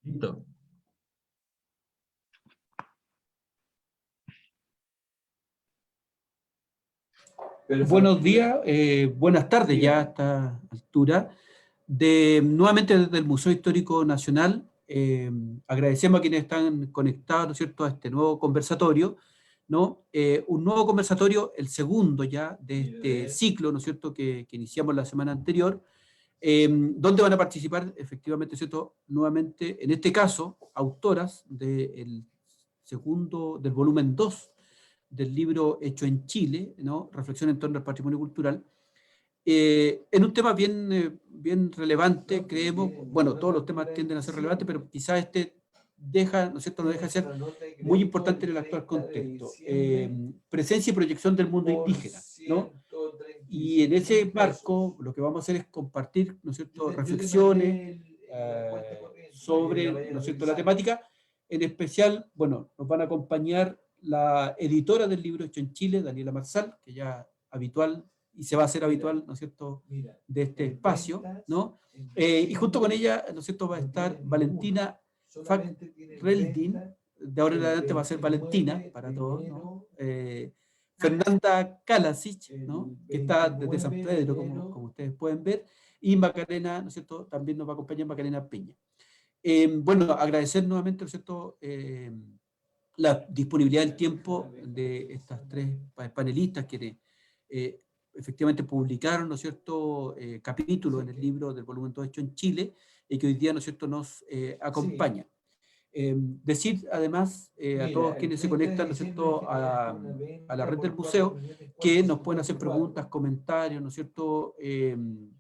Listo. Buenos días, buenas tardes ya a esta altura. Nuevamente desde el Museo Histórico Nacional, agradecemos a quienes están conectados, ¿no es cierto?, a este nuevo conversatorio, ¿no? Un nuevo conversatorio, el segundo ya de este ciclo, ¿no es cierto?, que iniciamos la semana anterior, donde van a participar efectivamente, ¿no es cierto?, nuevamente, en este caso, autoras del volumen 2 del libro Hecho en Chile, ¿no? Reflexión en torno al patrimonio cultural, en un tema bien relevante, creemos. Bueno, todos los temas tienden a ser relevantes, pero quizás este deja, ¿no es cierto?, no deja de ser muy importante en el actual contexto. Presencia y proyección del mundo indígena, ¿no? Y en ese marco, lo que vamos a hacer es compartir, ¿no es cierto?, reflexiones sobre, ¿no es cierto?, la temática. En especial, bueno, nos van a acompañar la editora del libro Hecho en Chile, Daniela Marsal, que ya habitual y se va a hacer habitual, ¿no es cierto?, de este espacio, ¿no? Y junto con ella, ¿no es cierto?, va a estar Valentina Fakreldin, de ahora en adelante va a ser Valentina para todos, ¿no? Fernanda Kalasic, ¿no?, que está desde San Pedro, como ustedes pueden ver, y Macarena, ¿no es cierto?, también nos va a acompañar Macarena Peña. Bueno, agradecer nuevamente, ¿no es cierto?, la disponibilidad del tiempo de estas tres panelistas que efectivamente publicaron, ¿no es cierto?, capítulos en el libro del volumen 2 Hecho en Chile, y que hoy día, ¿no es cierto?, nos acompañan. Decir además a todos quienes se conectan, ¿no es cierto?, a la red del museo, que nos pueden hacer preguntas, comentarios, ¿no es cierto?,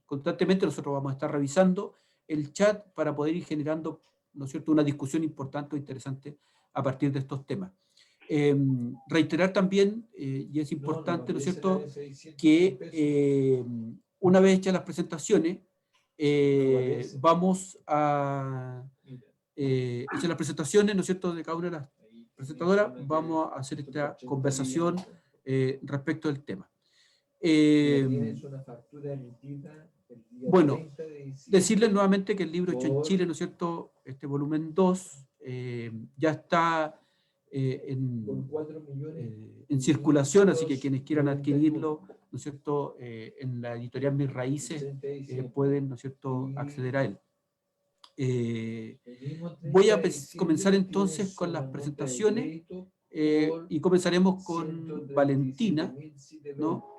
constantemente. Nosotros vamos a estar revisando el chat para poder ir generando, ¿no es cierto?, una discusión importante o interesante a partir de estos temas. Reiterar también, y es importante, ¿no es cierto?, que una vez hechas las presentaciones, vamos a hechas las presentaciones, ¿no es cierto?, de cada una de las presentadoras, vamos a hacer esta conversación respecto del tema. Bueno, decirles nuevamente que el libro Hecho en Chile, ¿no es cierto?, este volumen 2, ya está en circulación, así que quienes quieran adquirirlo, ¿no es cierto?, en la editorial Mis Raíces, pueden, ¿no es cierto?, acceder a él. Voy a comenzar entonces con las presentaciones, y comenzaremos con Valentina, ¿no?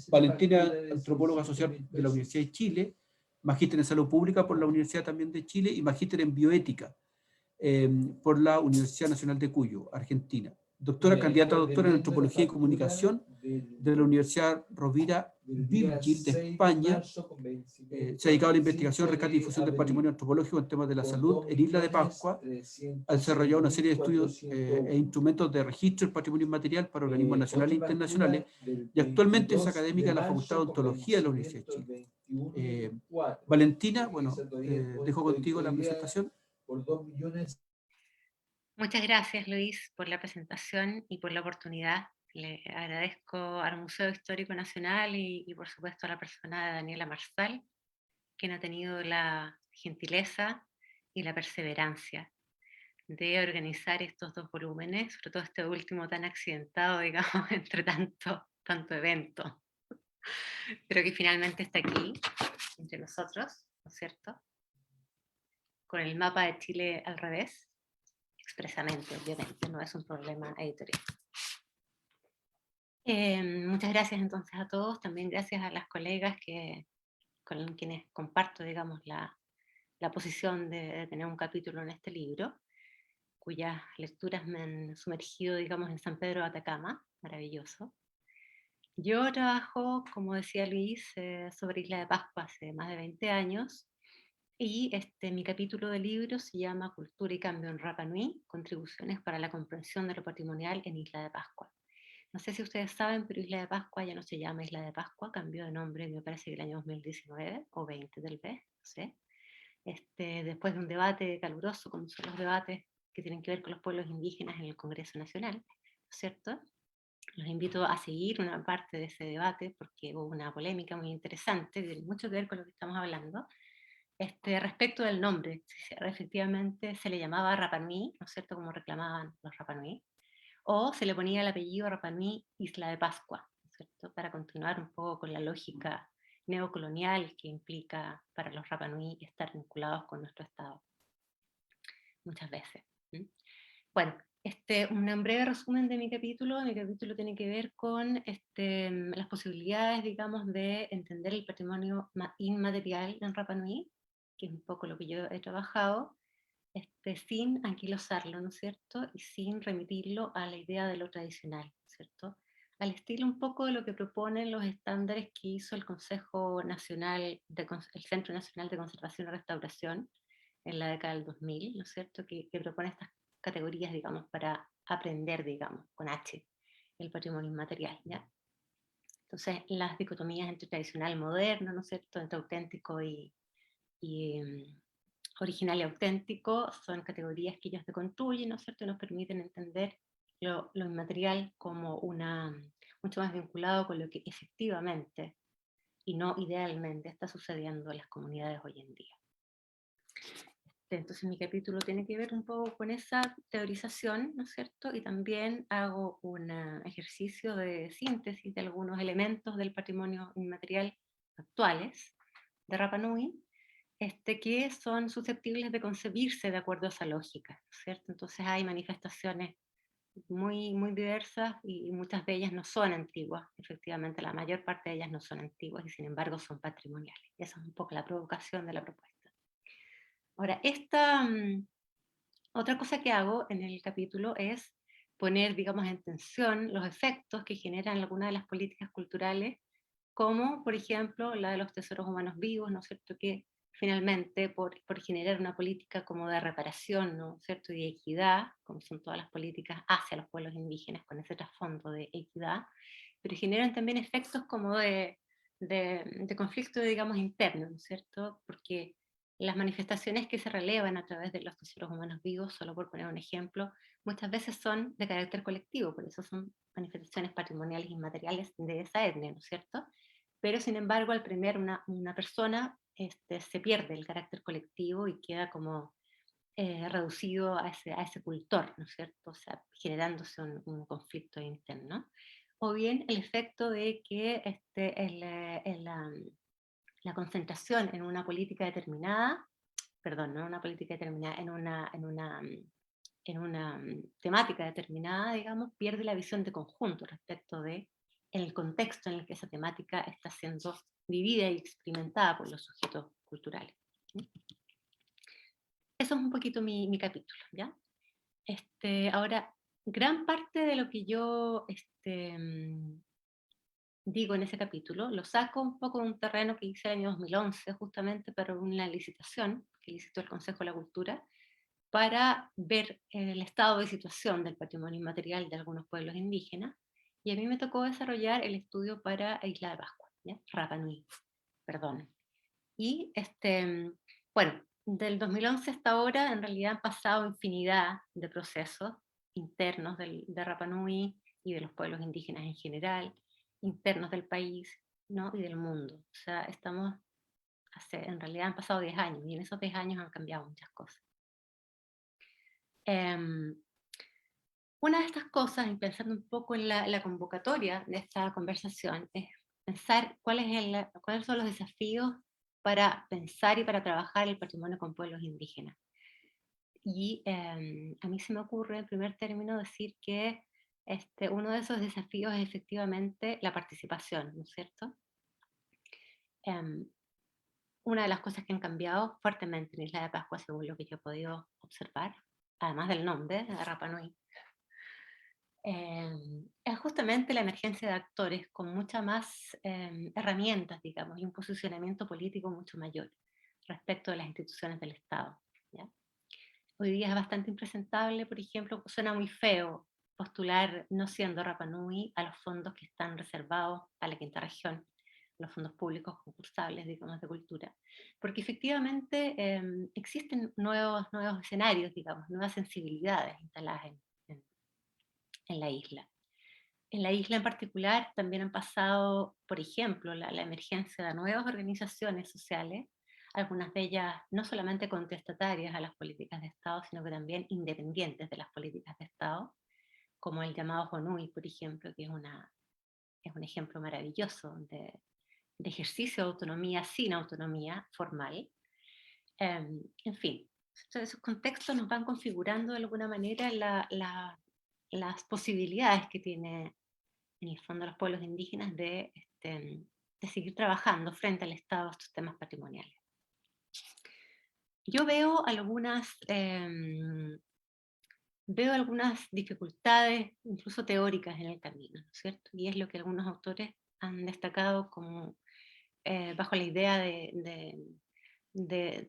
Valentina, antropóloga social de la Universidad de Chile, magíster en salud pública por la Universidad también de Chile y magíster en bioética por la Universidad Nacional de Cuyo, Argentina. Doctora, candidata a doctora en antropología y comunicación de la Universidad Rovira Virgil de España. Se ha dedicado a la investigación, rescate y difusión del patrimonio antropológico en temas de la salud en Isla de Pascua. Ha desarrollado una serie de estudios e instrumentos de registro del patrimonio inmaterial para organismos nacionales e internacionales, y actualmente es académica de la Facultad de Ontología de la Universidad de Chile. Valentina, bueno, dejo contigo la presentación. Muchas gracias, Luis, por la presentación y por la oportunidad. Le agradezco al Museo Histórico Nacional y por supuesto a la persona de Daniela Marsal, quien ha tenido la gentileza y la perseverancia de organizar estos dos volúmenes, sobre todo este último tan accidentado, digamos, entre tanto evento, pero que finalmente está aquí, entre nosotros, ¿no es cierto?, con el mapa de Chile al revés, expresamente, obviamente, no es un problema editorial. Muchas gracias entonces a todos, también gracias a las colegas con quienes comparto, digamos, la posición de tener un capítulo en este libro, cuyas lecturas me han sumergido, digamos, en San Pedro de Atacama, maravilloso. Yo trabajo, como decía Luis, sobre Isla de Pascua hace más de 20 años, y mi capítulo de libro se llama Cultura y Cambio en Rapa Nui, contribuciones para la comprensión de lo patrimonial en Isla de Pascua. No sé si ustedes saben, pero Isla de Pascua ya no se llama Isla de Pascua, cambió de nombre, me parece que el año 2019 o 20 tal vez, no sé. Después de un debate caluroso, como son los debates que tienen que ver con los pueblos indígenas en el Congreso Nacional, ¿no es cierto? Los invito a seguir una parte de ese debate porque hubo una polémica muy interesante, que tiene mucho que ver con lo que estamos hablando, Respecto del nombre, efectivamente se le llamaba Rapa Nui, ¿no es cierto?, como reclamaban los Rapa Nui, o se le ponía el apellido Rapa Nui Isla de Pascua, ¿no es cierto?, para continuar un poco con la lógica neocolonial que implica para los Rapa Nui estar vinculados con nuestro Estado, muchas veces. ¿M? Bueno, un breve resumen de mi capítulo. Mi capítulo tiene que ver con las posibilidades, digamos, de entender el patrimonio inmaterial en Rapa Nui, que es un poco lo que yo he trabajado, sin anquilosarlo, ¿no es cierto? Y sin remitirlo a la idea de lo tradicional, ¿no es cierto? Al estilo un poco de lo que proponen los estándares que hizo el Consejo Nacional, el Centro Nacional de Conservación y Restauración en la década del 2000, ¿no es cierto? Que propone estas categorías, digamos, para aprender, digamos, con H, el patrimonio inmaterial, ¿ya? Entonces, las dicotomías entre tradicional y moderno, ¿no es cierto?, entre auténtico y original y auténtico, son categorías que ellos deconstruyen, ¿no es cierto?, y nos permiten entender lo inmaterial como mucho más vinculado con lo que efectivamente y no idealmente está sucediendo en las comunidades hoy en día. Entonces mi capítulo tiene que ver un poco con esa teorización, ¿no es cierto? Y también hago un ejercicio de síntesis de algunos elementos del patrimonio inmaterial actuales de Rapa Nui, que son susceptibles de concebirse de acuerdo a esa lógica, ¿no es cierto? Entonces hay manifestaciones muy, muy diversas y muchas de ellas no son antiguas, efectivamente la mayor parte de ellas no son antiguas y sin embargo son patrimoniales. Y esa es un poco la provocación de la propuesta. Ahora, otra cosa que hago en el capítulo es poner, digamos, en tensión los efectos que generan algunas de las políticas culturales, como por ejemplo la de los tesoros humanos vivos, ¿no es cierto?, que finalmente por generar una política como de reparación, ¿no es cierto?, y de equidad, como son todas las políticas hacia los pueblos indígenas con ese trasfondo de equidad, pero generan también efectos como de conflicto, digamos, interno, ¿no es cierto?, porque las manifestaciones que se relevan a través de los tesoros humanos vivos, solo por poner un ejemplo, muchas veces son de carácter colectivo, por eso son manifestaciones patrimoniales inmateriales de esa etnia, ¿no es cierto? Pero sin embargo, al premiar una persona, se pierde el carácter colectivo y queda como reducido a ese cultor, ¿no es cierto? O sea, generándose un conflicto interno. O bien el efecto de que la concentración en una política determinada, perdón, no en una política determinada, en una temática determinada, digamos, pierde la visión de conjunto respecto de el contexto en el que esa temática está siendo vivida y experimentada por los sujetos culturales. ¿Sí? Eso es un poquito mi capítulo, ¿ya? Ahora, gran parte de lo que yo digo en ese capítulo, lo saco un poco de un terreno que hice en el año 2011, justamente para una licitación que licitó el Consejo de la Cultura, para ver el estado de situación del patrimonio inmaterial de algunos pueblos indígenas, y a mí me tocó desarrollar el estudio para Isla de Pascua, ¿ya? Rapa Nui, perdón. Y bueno, del 2011 hasta ahora en realidad han pasado infinidad de procesos internos de Rapa Nui y de los pueblos indígenas en general, internos del país, ¿no?, y del mundo. O sea, en realidad han pasado 10 años y en esos 10 años han cambiado muchas cosas. Em, una de estas cosas, y pensando un poco en la convocatoria de esta conversación, es pensar cuáles son los desafíos para pensar y para trabajar el patrimonio con pueblos indígenas. Y a mí se me ocurre, en primer término, decir que uno de esos desafíos es efectivamente la participación, ¿no es cierto? Em, una de las cosas que han cambiado fuertemente en Isla de Pascua, según lo que yo he podido observar, además del nombre, de Rapa Nui, es justamente la emergencia de actores con muchas más herramientas, digamos, y un posicionamiento político mucho mayor respecto de las instituciones del Estado, ¿ya? Hoy día es bastante impresentable, por ejemplo, suena muy feo postular, no siendo Rapa Nui, a los fondos que están reservados a la quinta región, los fondos públicos concursables, digamos, de cultura, porque efectivamente existen nuevos escenarios, digamos, nuevas sensibilidades instaladas en la isla. En la isla en particular también han pasado, por ejemplo, la emergencia de nuevas organizaciones sociales algunas de ellas no solamente contestatarias a las políticas de Estado, sino que también independientes de las políticas de Estado, como el llamado Honui, por ejemplo, que es un ejemplo maravilloso de ejercicio de autonomía sin autonomía formal. En fin, esos contextos nos van configurando de alguna manera las posibilidades que tiene en el fondo los pueblos indígenas de seguir trabajando frente al Estado estos temas patrimoniales. Yo veo algunas dificultades, incluso teóricas, en el camino, ¿no es cierto? Y es lo que algunos autores han destacado como bajo la idea de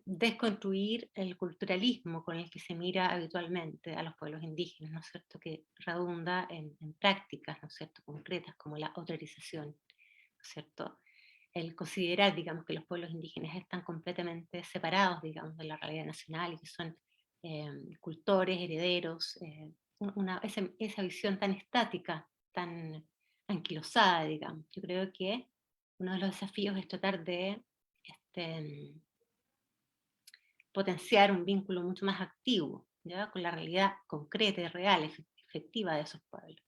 desconstruir el culturalismo con el que se mira habitualmente a los pueblos indígenas, ¿no es cierto? Que redunda en prácticas, ¿no es cierto?, concretas, como la autorización, ¿no es cierto? El considerar, digamos, que los pueblos indígenas están completamente separados, digamos, de la realidad nacional y que son cultores, herederos, esa visión tan estática, tan anquilosada, digamos. Yo creo que uno de los desafíos es tratar de este, potenciar un vínculo mucho más activo, ¿ya?, con la realidad concreta y real, efectiva de esos pueblos.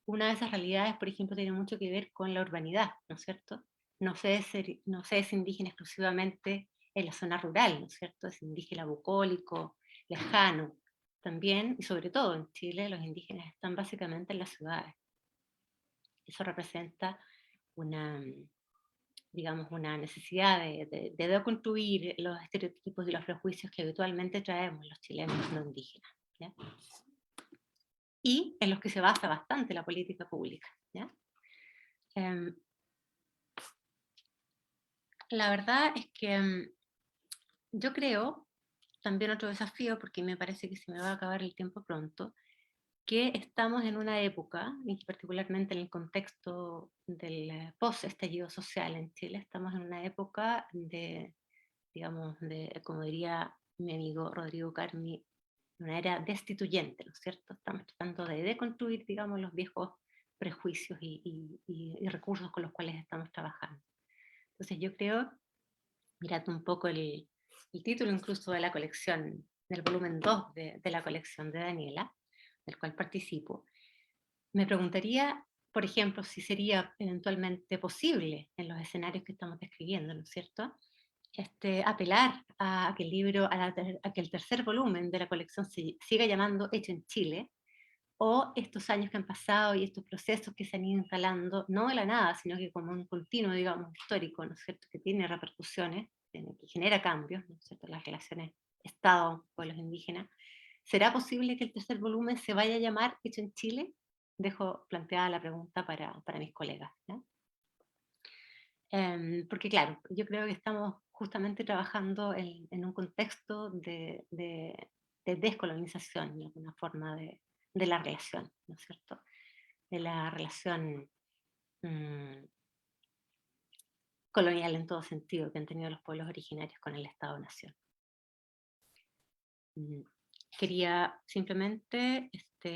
Una de esas realidades, por ejemplo, tiene mucho que ver con la urbanidad, ¿no es cierto? No se es indígena exclusivamente en la zona rural, ¿no es cierto? Es indígena bucólico, lejano. También, y sobre todo en Chile, los indígenas están básicamente en las ciudades. Eso representa una, digamos, una necesidad de deconstruir los estereotipos y los prejuicios que habitualmente traemos los chilenos no indígenas, ¿ya? Y en los que se basa bastante la política pública, ¿ya? Em, la verdad es que yo creo, también otro desafío, porque me parece que se me va a acabar el tiempo pronto, que estamos en una época, y particularmente en el contexto del post-estallido social en Chile, estamos en una época digamos, como diría mi amigo Rodrigo Carmi, una era destituyente, ¿no es cierto? Estamos tratando de deconstruir, digamos, los viejos prejuicios y recursos con los cuales estamos trabajando. Entonces yo creo, mirando un poco el título incluso de la colección, del volumen 2 de la colección de Daniela, del cual participo, me preguntaría, por ejemplo, si sería eventualmente posible en los escenarios que estamos describiendo, ¿no es cierto?, apelar a que el libro, a que el tercer volumen de la colección se siga llamando Hecho en Chile, o estos años que han pasado y estos procesos que se han ido instalando, no de la nada, sino que como un continuo, digamos, histórico, ¿no es cierto?, que tiene repercusiones, que genera cambios, ¿no es cierto?, las relaciones Estado-pueblos indígenas. ¿Será posible que el tercer volumen se vaya a llamar Hecho en Chile? Dejo planteada la pregunta para mis colegas, ¿no? Porque claro, yo creo que estamos justamente trabajando en un contexto de descolonización, de alguna forma, de la relación, ¿no es cierto? De la relación mm, colonial en todo sentido que han tenido los pueblos originarios con el Estado-Nación. Mm, Quería simplemente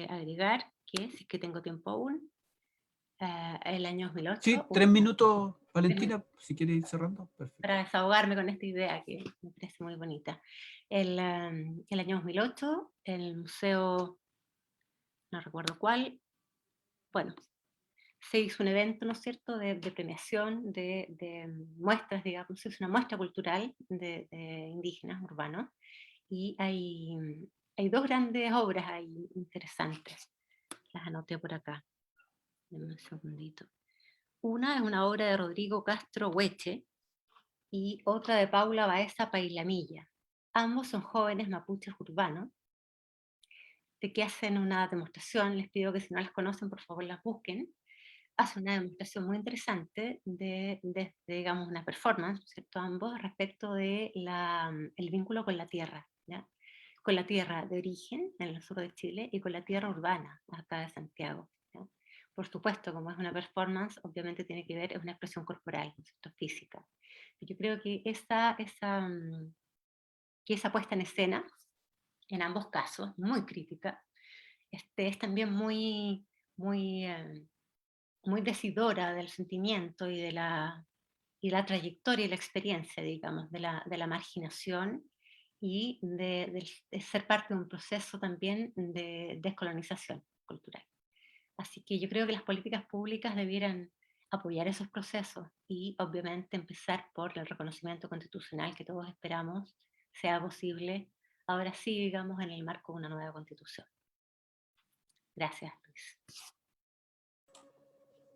agregar que, si es que tengo tiempo aún, el año Sí, 2008 3 hubo minutos, Valentina, si quieres ir cerrando. Perfecto. para desahogarme con esta idea que me parece muy bonita. El año 2008, el museo, no recuerdo cuál, bueno, se hizo un evento, ¿no es cierto?, de premiación, de muestras, digamos, es una muestra cultural de indígenas urbanos, y hay dos grandes obras ahí interesantes, las anoté por acá, denme un segundito. Una es una obra de Rodrigo Castro Hueche, y otra de Paula Baeza Pailamilla. Ambos son jóvenes mapuches urbanos de que hacen una demostración, les pido que si no las conocen por favor las busquen, hacen una demostración muy interesante digamos, una performance, ¿cierto?, ambos respecto de el vínculo con la tierra, ¿ya?, con la tierra de origen en el sur de Chile y con la tierra urbana acá de Santiago, ¿ya? Por supuesto, como es una performance, obviamente tiene que ver, es una expresión corporal, ¿no es cierto?, física. Yo creo que que esa puesta en escena, en ambos casos, muy crítica, es también muy, muy decidora del sentimiento y y la trayectoria y la experiencia, digamos, de la marginación y de ser parte de un proceso también de descolonización cultural. Así que yo creo que las políticas públicas debieran apoyar esos procesos y obviamente empezar por el reconocimiento constitucional que todos esperamos sea posible, ahora sí, digamos, en el marco de una nueva constitución. Gracias, Luis.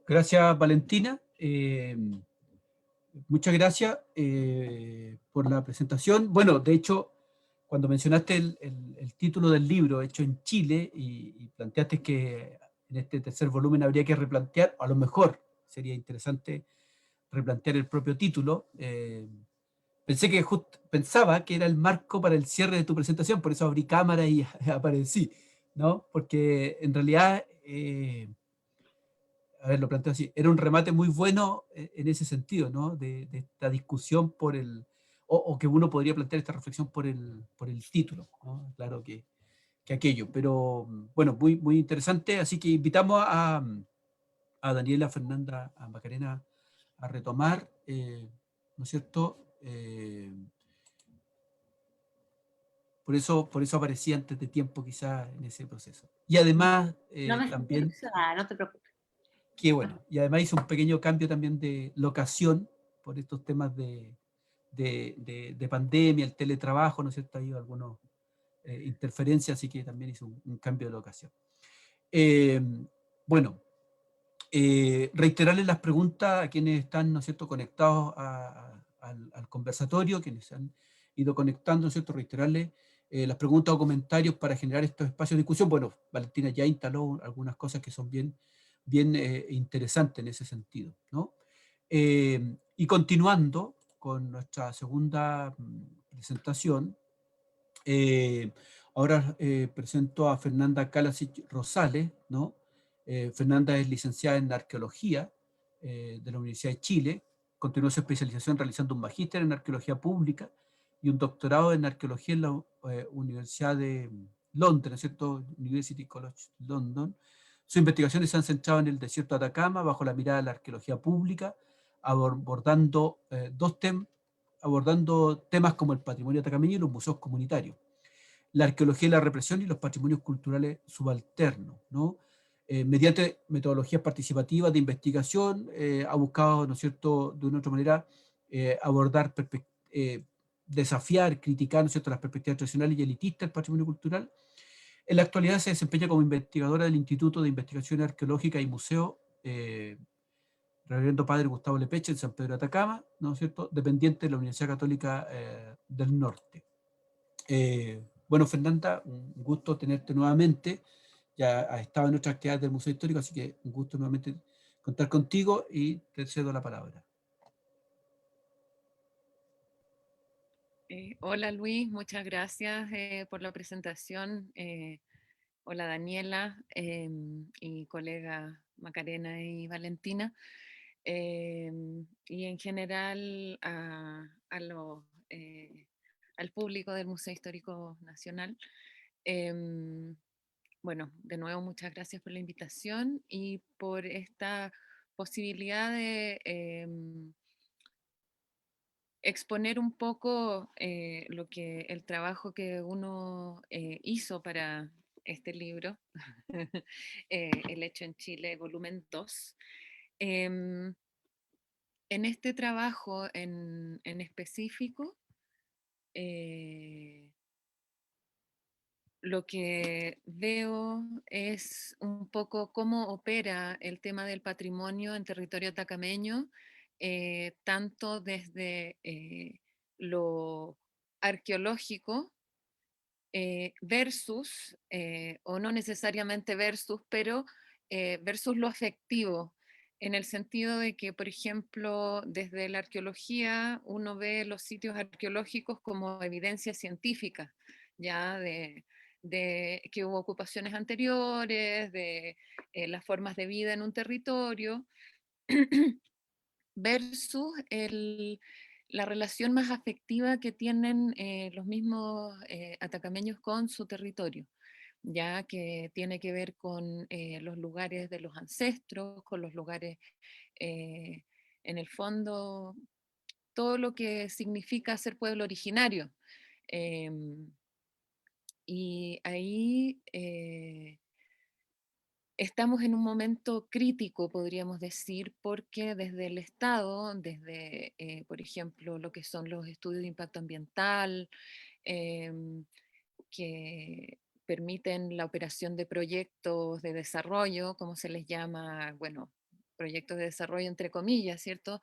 Gracias, Valentina. Muchas gracias por la presentación. Bueno, de hecho, cuando mencionaste el título del libro, hecho en Chile, y planteaste que en este tercer volumen habría que replantear, a lo mejor sería interesante replantear el propio título. Pensaba que era el marco para el cierre de tu presentación, por eso abrí cámara y aparecí, ¿no? Porque en realidad, a ver, lo planteo así, era un remate muy bueno en ese sentido, ¿no? De esta discusión por o que uno podría plantear esta reflexión por el título, ¿no? Claro que aquello, pero bueno, muy, muy interesante, así que invitamos a Daniela, Fernanda, a Macarena a retomar, ¿no es cierto? Por eso aparecía antes de tiempo quizás en ese proceso. Y además No me sentí también, ilusionada, no te preocupes. que No. bueno, y además hizo un pequeño cambio también de locación por estos temas de pandemia, el teletrabajo, ¿no es cierto? Ha habido algunas interferencias, así que también hizo un cambio de locación. Eh, bueno, reiterarles las preguntas a quienes están, ¿no es cierto?, conectados al conversatorio, quienes se han ido conectando, ¿no es cierto?, reiterarles las preguntas o comentarios para generar estos espacios de discusión. Bueno, Valentina ya instaló algunas cosas que son bien, bien interesantes en ese sentido, ¿no? Y continuando con nuestra segunda presentación, ahora presento a Fernanda Kalasic Rosales, ¿no? Fernanda es licenciada en Arqueología de la Universidad de Chile, continuó su especialización realizando un magíster en Arqueología Pública y un doctorado en Arqueología en la Universidad de Londres, ¿no es cierto? University College London. Sus investigaciones se han centrado en el desierto de Atacama, bajo la mirada de la arqueología pública, abordando, abordando temas como el patrimonio atacameño y los museos comunitarios, la arqueología y la represión y los patrimonios culturales subalternos, ¿no? Mediante metodologías participativas de investigación, ha buscado, ¿no es cierto?, de una u otra manera, abordar, desafiar, criticar, ¿no es cierto?, las perspectivas tradicionales y elitistas del patrimonio cultural. En la actualidad se desempeña como investigadora del Instituto de Investigación Arqueológica y Museo, Reverendo Padre Gustavo Lepeche, en San Pedro de Atacama, ¿no es cierto?, dependiente de la Universidad Católica del Norte. Bueno, Fernanda, un gusto tenerte nuevamente. Ya has estado en otras actividades del Museo Histórico, así que un gusto nuevamente contar contigo y te cedo la palabra. Hola Luis, muchas gracias por la presentación. Hola Daniela y colega Macarena y Valentina. Y en general al público del Museo Histórico Nacional. Bueno, de nuevo muchas gracias por la invitación y por esta posibilidad de exponer un poco el trabajo que uno hizo para este libro, El hecho en Chile, volumen 2. En este trabajo en específico, lo que veo es un poco cómo opera el tema del patrimonio en territorio atacameño, tanto desde lo arqueológico versus, o no necesariamente versus, pero versus lo afectivo, en el sentido de que, por ejemplo, desde la arqueología uno ve los sitios arqueológicos como evidencia científica, ya de que hubo ocupaciones anteriores, de las formas de vida en un territorio, versus la relación más afectiva que tienen los mismos atacameños con su territorio, ya que tiene que ver con los lugares de los ancestros, con los lugares, en el fondo, todo lo que significa ser pueblo originario. Em, y ahí estamos en un momento crítico, podríamos decir, porque desde el Estado, desde, por ejemplo, lo que son los estudios de impacto ambiental, em, que permiten la operación de proyectos de desarrollo, como se les llama, bueno, proyectos de desarrollo entre comillas, ¿cierto?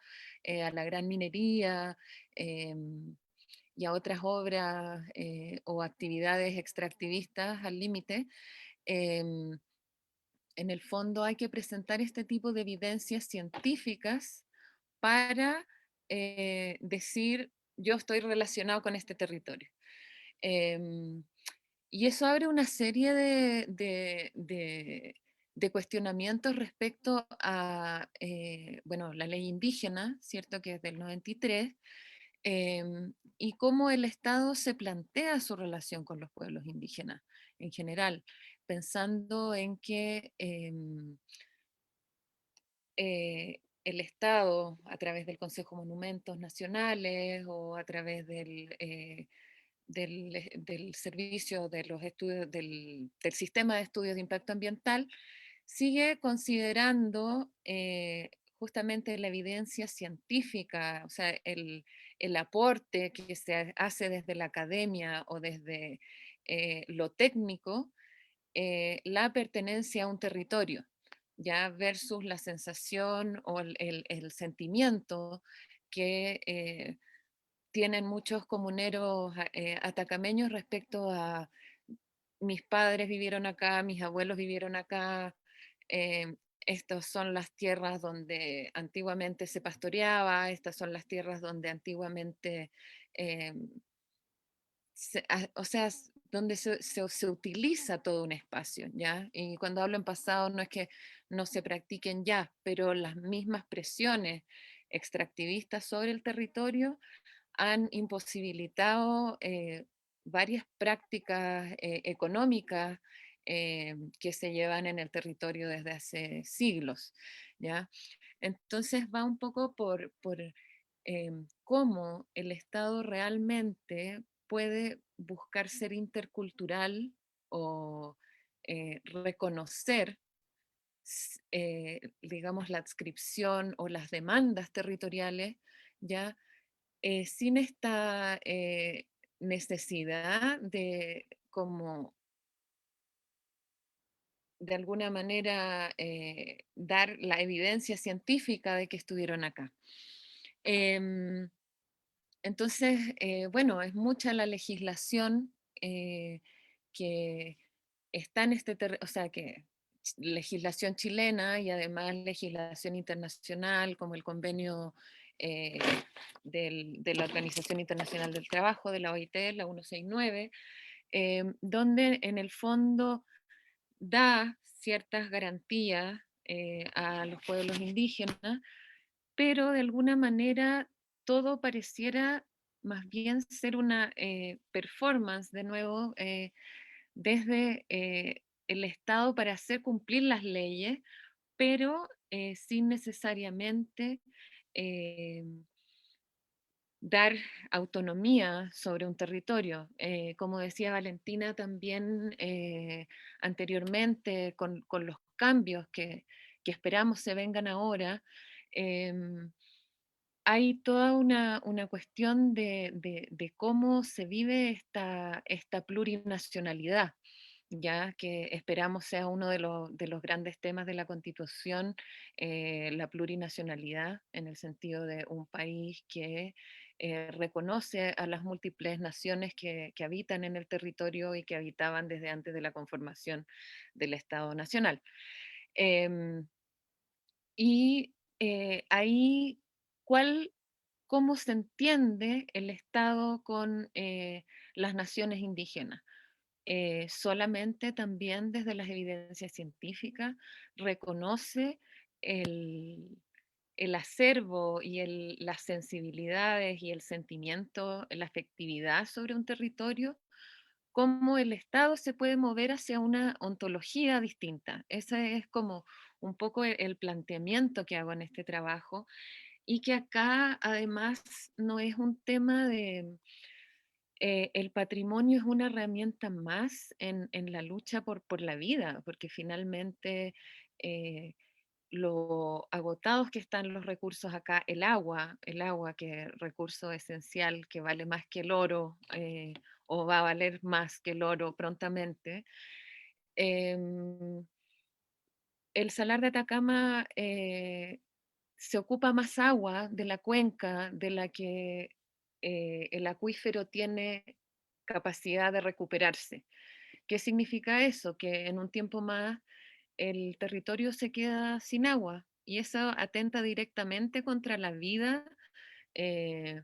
A la gran minería y a otras obras o actividades extractivistas al límite. em, en el fondo hay que presentar este tipo de evidencias científicas para decir, yo estoy relacionado con este territorio. Em, y eso abre una serie de cuestionamientos respecto a, bueno, la ley indígena, ¿cierto? Que es del 93, y cómo el Estado se plantea su relación con los pueblos indígenas en general, pensando en que el Estado, a través del Consejo de Monumentos Nacionales o a través del servicio de los estudios, del sistema de estudios de impacto ambiental, sigue considerando justamente la evidencia científica, o sea, el aporte que se hace desde la academia o desde lo técnico, la pertenencia a un territorio, ya versus la sensación o el sentimiento que tienen muchos comuneros atacameños respecto a mis padres vivieron acá, mis abuelos vivieron acá, eh, estas son las tierras donde antiguamente se pastoreaba, estas son las tierras donde antiguamente, eh, o sea, donde se utiliza todo un espacio, ¿ya? Y cuando hablo en pasado no es que no se practiquen ya, pero las mismas presiones extractivistas sobre el territorio han imposibilitado varias prácticas económicas que se llevan en el territorio desde hace siglos, ¿ya? Entonces va un poco por cómo el Estado realmente puede buscar ser intercultural o reconocer digamos, la adscripción o las demandas territoriales, ¿ya? Sin esta necesidad de como de alguna manera dar la evidencia científica de que estuvieron acá. Em, entonces, bueno, es mucha la legislación que está en este terreno, o sea, que legislación chilena y además legislación internacional, como el convenio eh, de la Organización Internacional del Trabajo, de la OIT, la 169, donde en el fondo da ciertas garantías a los pueblos indígenas, pero de alguna manera todo pareciera más bien ser una performance, de nuevo, desde el Estado para hacer cumplir las leyes, pero sin necesariamente eh, dar autonomía sobre un territorio. Como decía Valentina también anteriormente, con los cambios que esperamos se vengan ahora, em, hay toda una cuestión de cómo se vive esta plurinacionalidad, ya que esperamos sea uno de los grandes temas de la Constitución, la plurinacionalidad, en el sentido de un país que reconoce a las múltiples naciones que habitan en el territorio y que habitaban desde antes de la conformación del Estado Nacional. Em, y ahí, ¿cuál, cómo se entiende el Estado con las naciones indígenas? Solamente también desde las evidencias científicas reconoce el, el acervo y las sensibilidades y el sentimiento, la afectividad sobre un territorio, cómo el Estado se puede mover hacia una ontología distinta. Ese es como un poco el planteamiento que hago en este trabajo y que acá además no es un tema de... el patrimonio es una herramienta más en la lucha por la vida, porque finalmente eh, lo agotados que están los recursos acá, el agua que es recurso esencial que vale más que el oro o va a valer más que el oro prontamente. em, el Salar de Atacama se ocupa más agua de la cuenca de la que el acuífero tiene capacidad de recuperarse. ¿Qué significa eso? Que en un tiempo más el territorio se queda sin agua y eso atenta directamente contra la vida eh,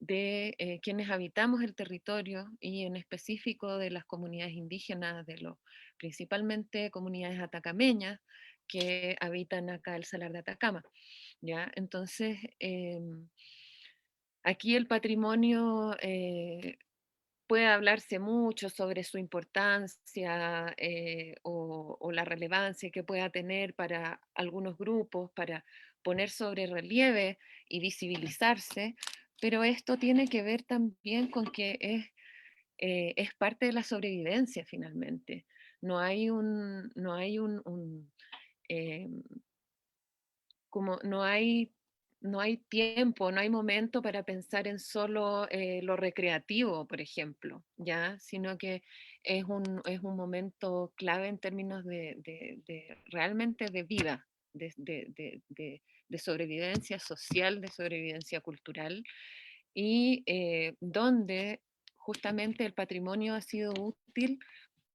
de quienes habitamos el territorio y en específico de las comunidades indígenas, principalmente comunidades atacameñas que habitan acá el Salar de Atacama. ¿Ya? Entonces, aquí el patrimonio puede hablarse mucho sobre su importancia o la relevancia que pueda tener para algunos grupos, para poner sobre relieve y visibilizarse, pero esto tiene que ver también con que es parte de la sobrevivencia finalmente. No hay no hay eh, como no hay tiempo, no hay momento para pensar en solo lo recreativo, por ejemplo, ¿ya? Sino que es un momento clave en términos realmente de vida, de sobrevivencia social, de sobrevivencia cultural, y donde justamente el patrimonio ha sido útil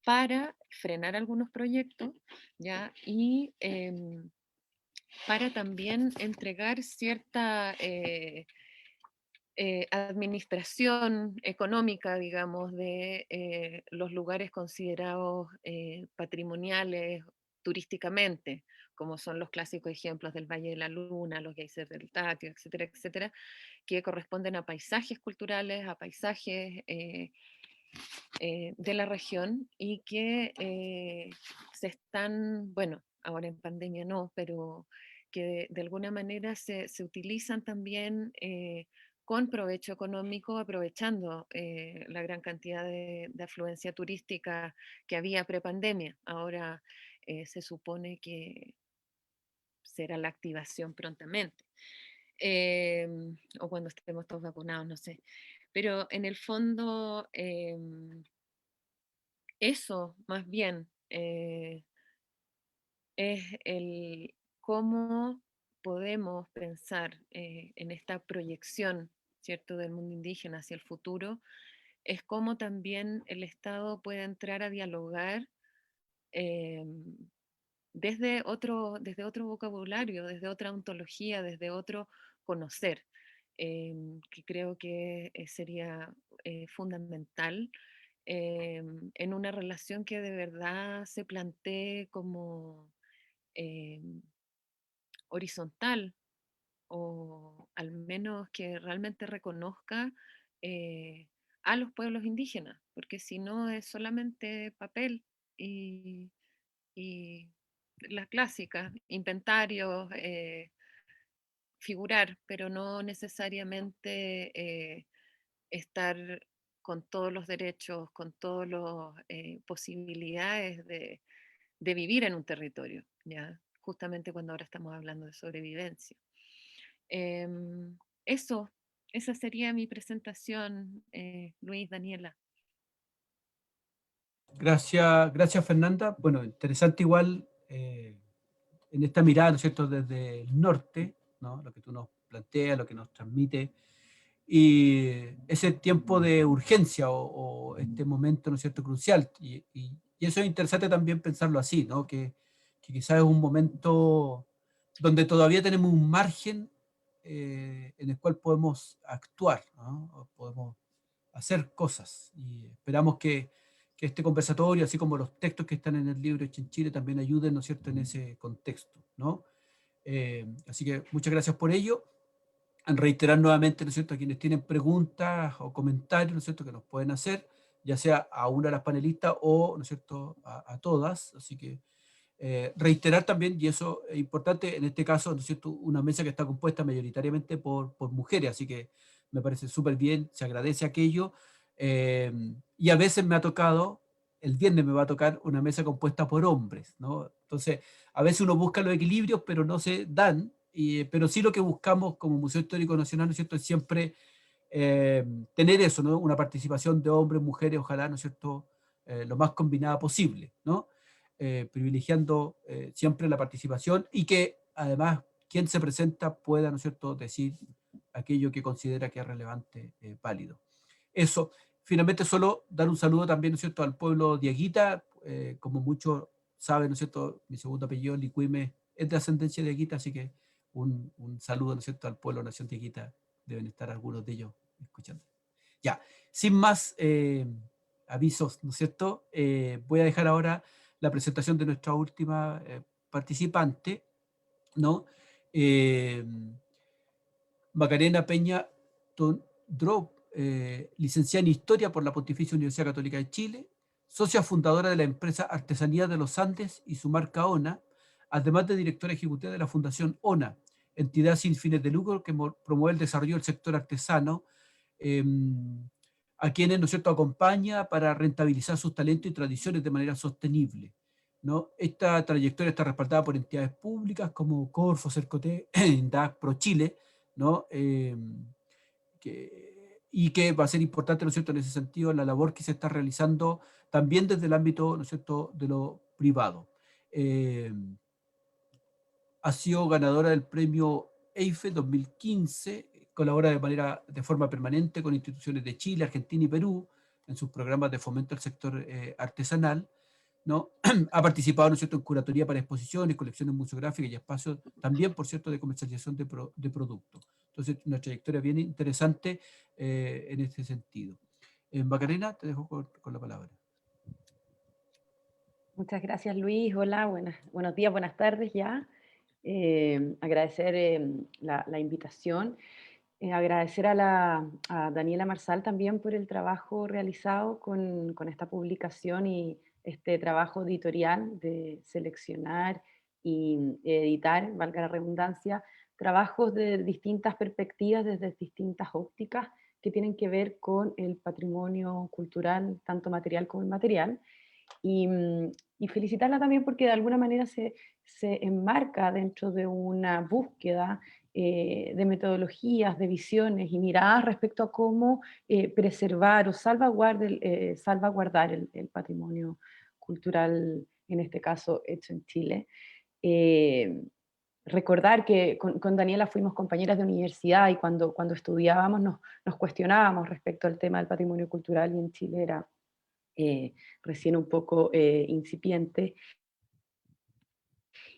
para frenar algunos proyectos, ¿ya? Y para también entregar cierta administración económica, digamos, de los lugares considerados patrimoniales turísticamente, como son los clásicos ejemplos del Valle de la Luna, los geysers del Tatio, etcétera, etcétera, que corresponden a paisajes culturales, a paisajes de la región y que se están, bueno, ahora en pandemia no, pero que de alguna manera se utilizan también con provecho económico, aprovechando la gran cantidad de afluencia turística que había prepandemia. Ahora se supone que será la activación prontamente, o cuando estemos todos vacunados, no sé. Pero en el fondo, eso más bien es el cómo podemos pensar en esta proyección, ¿cierto?, del mundo indígena hacia el futuro, es cómo también el Estado puede entrar a dialogar eh, desde otro vocabulario, desde otra ontología, desde otro conocer, que creo que sería fundamental en una relación que de verdad se plantee como eh, horizontal o al menos que realmente reconozca eh, a los pueblos indígenas, porque si no es solamente papel y, y las clásicas, inventarios, figurar, pero no necesariamente estar con todos los derechos, con todas las posibilidades de vivir en un territorio, ¿ya? Justamente cuando ahora estamos hablando de sobrevivencia. Eso, esa sería mi presentación, Luis, Daniela. Gracias, gracias Fernanda. Bueno, interesante igual en esta mirada, ¿no es cierto?, desde el norte, ¿no?, lo que tú nos planteas, lo que nos transmite, y ese tiempo de urgencia o este momento, ¿no es cierto?, crucial. Y eso es interesante también pensarlo así, ¿no?, que quizás es un momento donde todavía tenemos un margen en el cual podemos actuar, ¿no?, o podemos hacer cosas. Y esperamos que este conversatorio, así como los textos que están en el libro Hecho en Chile, también ayuden, ¿no es cierto?, en ese contexto, ¿no? Así que muchas gracias por ello. En reiterar nuevamente, ¿no es cierto?, a quienes tienen preguntas o comentarios, ¿no es cierto?, que nos pueden hacer, ya sea a una de las panelistas o, ¿no es cierto?, a todas. Así que Reiterar también, y eso es importante, en este caso, ¿no es cierto?, una mesa que está compuesta mayoritariamente por mujeres, así que me parece súper bien, se agradece aquello, y a veces me ha tocado, el viernes me va a tocar una mesa compuesta por hombres, ¿no? Entonces, a veces uno busca los equilibrios, pero no se dan, pero sí lo que buscamos como Museo Histórico Nacional, ¿no es cierto?, es siempre tener eso, ¿no?, una participación de hombres, mujeres, ojalá, ¿no es cierto?, lo más combinada posible, ¿no? Privilegiando siempre la participación y que además quien se presenta pueda, ¿no es cierto?, decir aquello que considera que es relevante, válido. Eso, finalmente solo dar un saludo también, ¿no es cierto?, al pueblo diaguita, como muchos saben, ¿no es cierto?, mi segundo apellido, Licuime, es de ascendencia diaguita, así que un saludo, ¿no es cierto?, al pueblo nación diaguita, deben estar algunos de ellos escuchando. Ya, sin más avisos, ¿no es cierto?, voy a dejar ahora la presentación de nuestra última participante, ¿no? Macarena Peña Drop, licenciada en Historia por la Pontificia Universidad Católica de Chile, socia fundadora de la empresa Artesanía de los Andes y su marca ONA, además de directora ejecutiva de la Fundación ONA, entidad sin fines de lucro que promueve el desarrollo del sector artesano, a quienes, ¿no es cierto?, acompaña para rentabilizar sus talentos y tradiciones de manera sostenible, ¿no? Esta trayectoria está respaldada por entidades públicas como Corfo, Cercoté, INDAC, ProChile, ¿no? Y que va a ser importante, ¿no es cierto?, en ese sentido, la labor que se está realizando también desde el ámbito, ¿no es cierto?, de lo privado. Ha sido ganadora del premio EIFE 2015, colabora de forma permanente con instituciones de Chile, Argentina y Perú en sus programas de fomento al sector artesanal, ¿no? Ha participado, ¿no es cierto?, en curatoría para exposiciones, colecciones museográficas y espacios, también, por cierto, de comercialización de productos. Entonces, una trayectoria bien interesante en este sentido. Macarena, te dejo con la palabra. Muchas gracias, Luis. Hola, buenos días, buenas tardes ya. Agradecer la invitación. Agradecer a Daniela Marsal también por el trabajo realizado con esta publicación y este trabajo editorial de seleccionar y editar, valga la redundancia, trabajos de distintas perspectivas, desde distintas ópticas que tienen que ver con el patrimonio cultural, tanto material como inmaterial. Y felicitarla también porque de alguna manera se enmarca dentro de una búsqueda de metodologías, de visiones y miradas respecto a cómo preservar o salvaguardar el patrimonio cultural, en este caso hecho en Chile. Eh, Recordar que con Daniela fuimos compañeras de universidad y cuando estudiábamos nos cuestionábamos respecto al tema del patrimonio cultural y en Chile era recién un poco incipiente.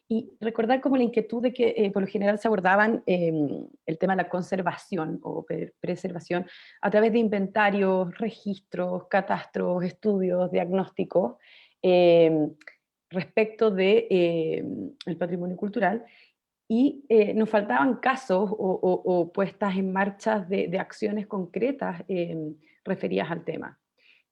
Y recordar como la inquietud de que por lo general se abordaban el tema de la conservación o preservación a través de inventarios, registros, catastros, estudios, diagnósticos respecto de el patrimonio cultural. Y nos faltaban casos o puestas en marcha de acciones concretas referidas al tema.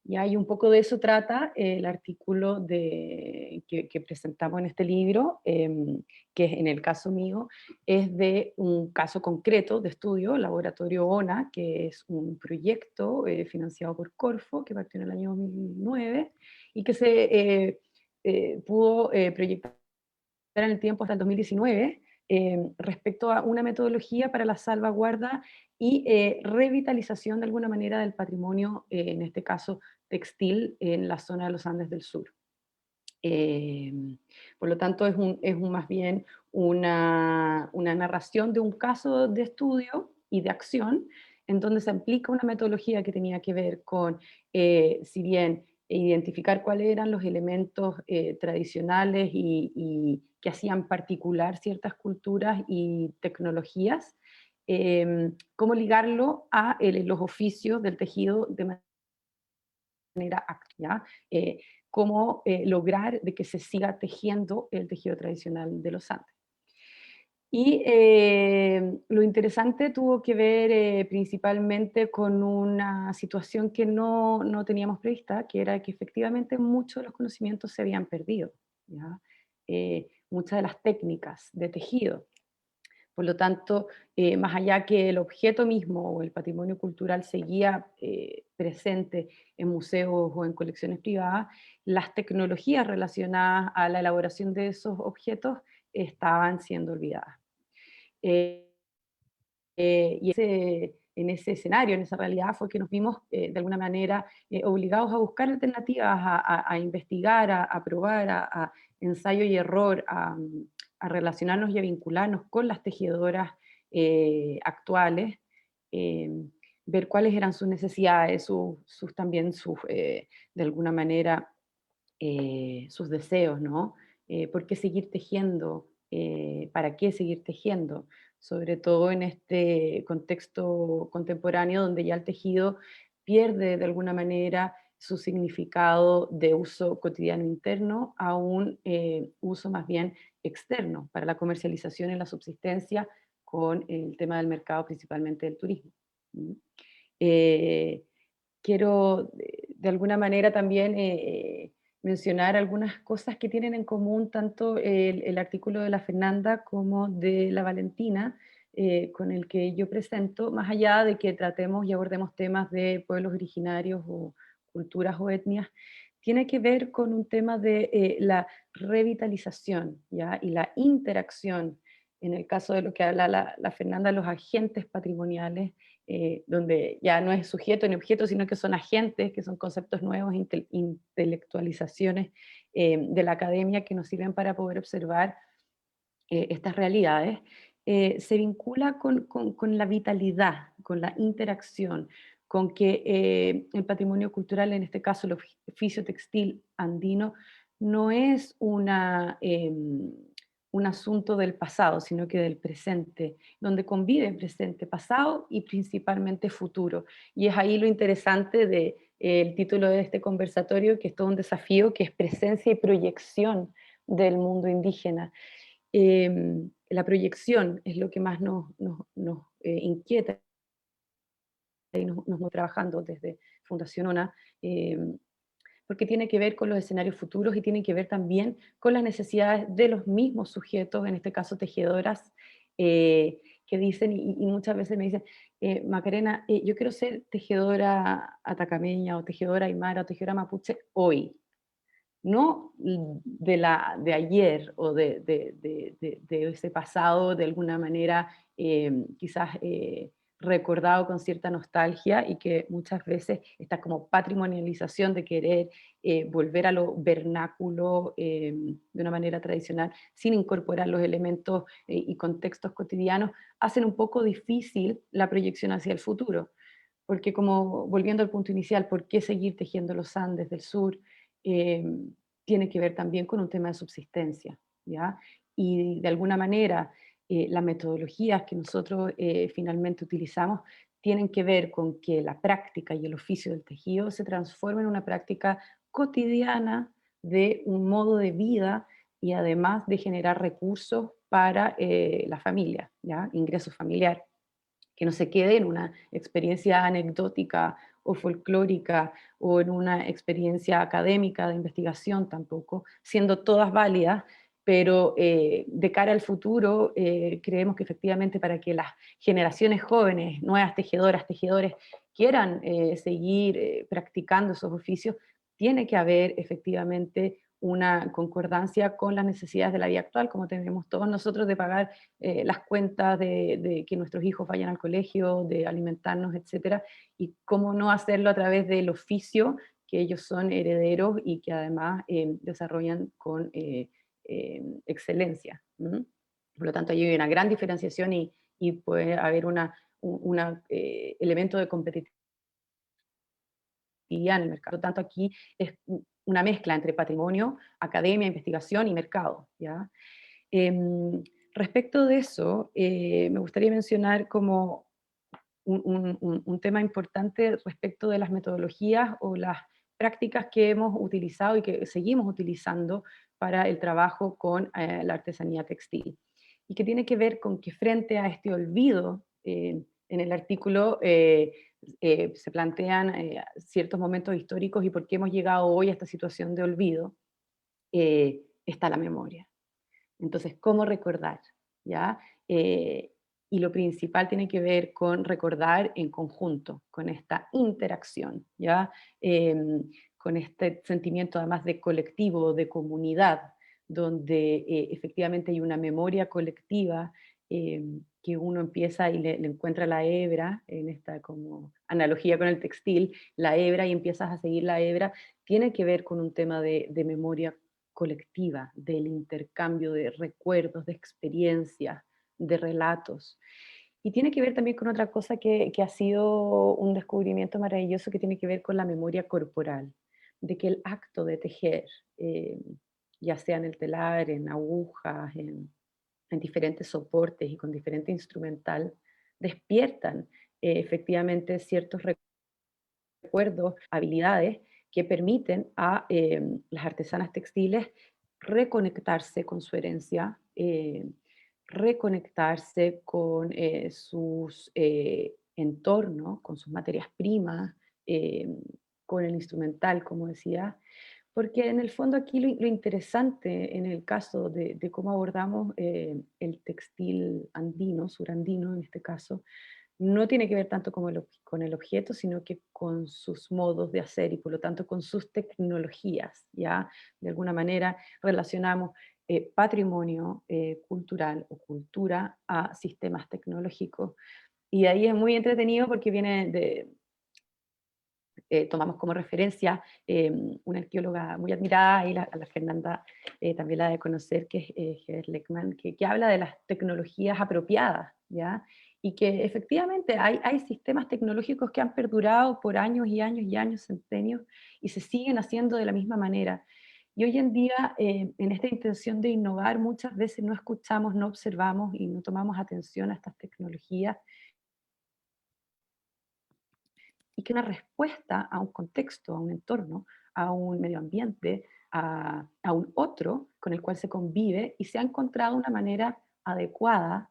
Y ahí un poco de eso trata el artículo que presentamos en este libro, que en el caso mío es de un caso concreto de estudio, Laboratorio ONA, que es un proyecto financiado por Corfo, que partió en el año 2009 y que se pudo proyectar en el tiempo hasta el 2019, respecto a una metodología para la salvaguarda y revitalización de alguna manera del patrimonio, en este caso textil, en la zona de los Andes del Sur. Por lo tanto, es más bien una narración de un caso de estudio y de acción, en donde se aplica una metodología que tenía que ver con, si bien identificar cuáles eran los elementos tradicionales y que hacían particular ciertas culturas y tecnologías, cómo ligarlo a los oficios del tejido de manera activa, cómo lograr de que se siga tejiendo el tejido tradicional de los Andes. Y lo interesante tuvo que ver principalmente con una situación que no teníamos prevista, que era que efectivamente muchos de los conocimientos se habían perdido, ¿ya? muchas de las técnicas de tejido. Por lo tanto, más allá que el objeto mismo o el patrimonio cultural seguía presente en museos o en colecciones privadas, las tecnologías relacionadas a la elaboración de esos objetos estaban siendo olvidadas. Eh, en ese escenario, en esa realidad, fue que nos vimos de alguna manera obligados a buscar alternativas, a investigar, a probar, a ensayo y error, a relacionarnos y a vincularnos con las tejedoras actuales, eh, ver cuáles eran sus necesidades, también de alguna manera, sus deseos, ¿no? ¿Por qué seguir tejiendo? ¿Para qué seguir tejiendo? Sobre todo en este contexto contemporáneo donde ya el tejido pierde de alguna manera su significado de uso cotidiano interno a un uso más bien externo para la comercialización y la subsistencia con el tema del mercado, principalmente del turismo. ¿Mm? Eh, Quiero de alguna manera también mencionar algunas cosas que tienen en común tanto el artículo de la Fernanda como de la Valentina, con el que yo presento, más allá de que tratemos y abordemos temas de pueblos originarios o culturas o etnias, tiene que ver con un tema de la revitalización, ¿ya? Y la interacción, en el caso de lo que habla la Fernanda, los agentes patrimoniales, donde ya no es sujeto ni objeto, sino que son agentes, que son conceptos nuevos, intelectualizaciones de la academia que nos sirven para poder observar estas realidades, se vincula con la vitalidad, con la interacción, con que el patrimonio cultural, en este caso el oficio textil andino, no es un asunto del pasado, sino que del presente, donde convive presente, pasado y principalmente futuro. Y es ahí lo interesante del título de este conversatorio, que es todo un desafío, que es presencia y proyección del mundo indígena. La proyección es lo que más nos inquieta y nos va trabajando desde Fundación ONA, porque tiene que ver con los escenarios futuros y tiene que ver también con las necesidades de los mismos sujetos, en este caso tejedoras, que dicen, y muchas veces me dicen, Macarena, yo quiero ser tejedora atacameña o tejedora aymara o tejedora mapuche hoy, no de ayer o de ese pasado de alguna manera quizás recordado con cierta nostalgia, y que muchas veces está como patrimonialización de querer volver a lo vernáculo de una manera tradicional sin incorporar los elementos y contextos cotidianos, hacen un poco difícil la proyección hacia el futuro. Porque como, volviendo al punto inicial, ¿por qué seguir tejiendo los Andes del sur? Eh, Tiene que ver también con un tema de subsistencia, ¿ya? Y de alguna manera las metodologías que nosotros finalmente utilizamos tienen que ver con que la práctica y el oficio del tejido se transformen en una práctica cotidiana de un modo de vida, y además de generar recursos para la familia, ¿ya? Ingreso familiar, que no se quede en una experiencia anecdótica o folclórica o en una experiencia académica de investigación tampoco, siendo todas válidas, pero de cara al futuro creemos que efectivamente para que las generaciones jóvenes, nuevas tejedoras, tejedores, quieran seguir practicando esos oficios, tiene que haber efectivamente una concordancia con las necesidades de la vida actual, como tenemos todos nosotros de pagar las cuentas, de que nuestros hijos vayan al colegio, de alimentarnos, etcétera, y cómo no hacerlo a través del oficio que ellos son herederos y que además desarrollan con excelencia. ¿Mm? Por lo tanto, hay una gran diferenciación y puede haber un elemento de competitividad en el mercado. Por lo tanto, aquí es una mezcla entre patrimonio, academia, investigación y mercado, ¿ya? Respecto de eso, me gustaría mencionar como un tema importante respecto de las metodologías o las prácticas que hemos utilizado y que seguimos utilizando para el trabajo con la artesanía textil. Y que tiene que ver con que frente a este olvido, en el artículo se plantean ciertos momentos históricos y por qué hemos llegado hoy a esta situación de olvido, está la memoria. Entonces, ¿cómo recordar? ¿Ya? Y lo principal tiene que ver con recordar en conjunto, con esta interacción, ¿ya? Con este sentimiento además de colectivo, de comunidad, donde efectivamente hay una memoria colectiva, que uno empieza y le encuentra la hebra, en esta como analogía con el textil, la hebra y empiezas a seguir la hebra, tiene que ver con un tema de memoria colectiva, del intercambio de recuerdos, de experiencias, de relatos. Y tiene que ver también con otra cosa que ha sido un descubrimiento maravilloso que tiene que ver con la memoria corporal, de que el acto de tejer, eh, ya sea en el telar, en agujas, en diferentes soportes y con diferente instrumental, despiertan efectivamente ciertos recuerdos, habilidades que permiten a las artesanas textiles reconectarse con su herencia, reconectarse con sus entornos, con sus materias primas, eh, con el instrumental, como decía, porque en el fondo aquí lo interesante en el caso de cómo abordamos el textil andino, surandino en este caso, no tiene que ver tanto con el objeto, sino que con sus modos de hacer y por lo tanto con sus tecnologías, ¿ya? De alguna manera relacionamos patrimonio cultural o cultura a sistemas tecnológicos. Y ahí es muy entretenido porque viene de, tomamos como referencia una arqueóloga muy admirada, y a la Fernanda también la de conocer, que es Heather Leckman, que habla de las tecnologías apropiadas, ¿ya? Y que efectivamente hay sistemas tecnológicos que han perdurado por años y años y años, centenios, y se siguen haciendo de la misma manera. Y hoy en día, en esta intención de innovar, muchas veces no escuchamos, no observamos y no tomamos atención a estas tecnologías y que una respuesta a un contexto, a un entorno, a un medio ambiente, a un otro con el cual se convive y se ha encontrado una manera adecuada,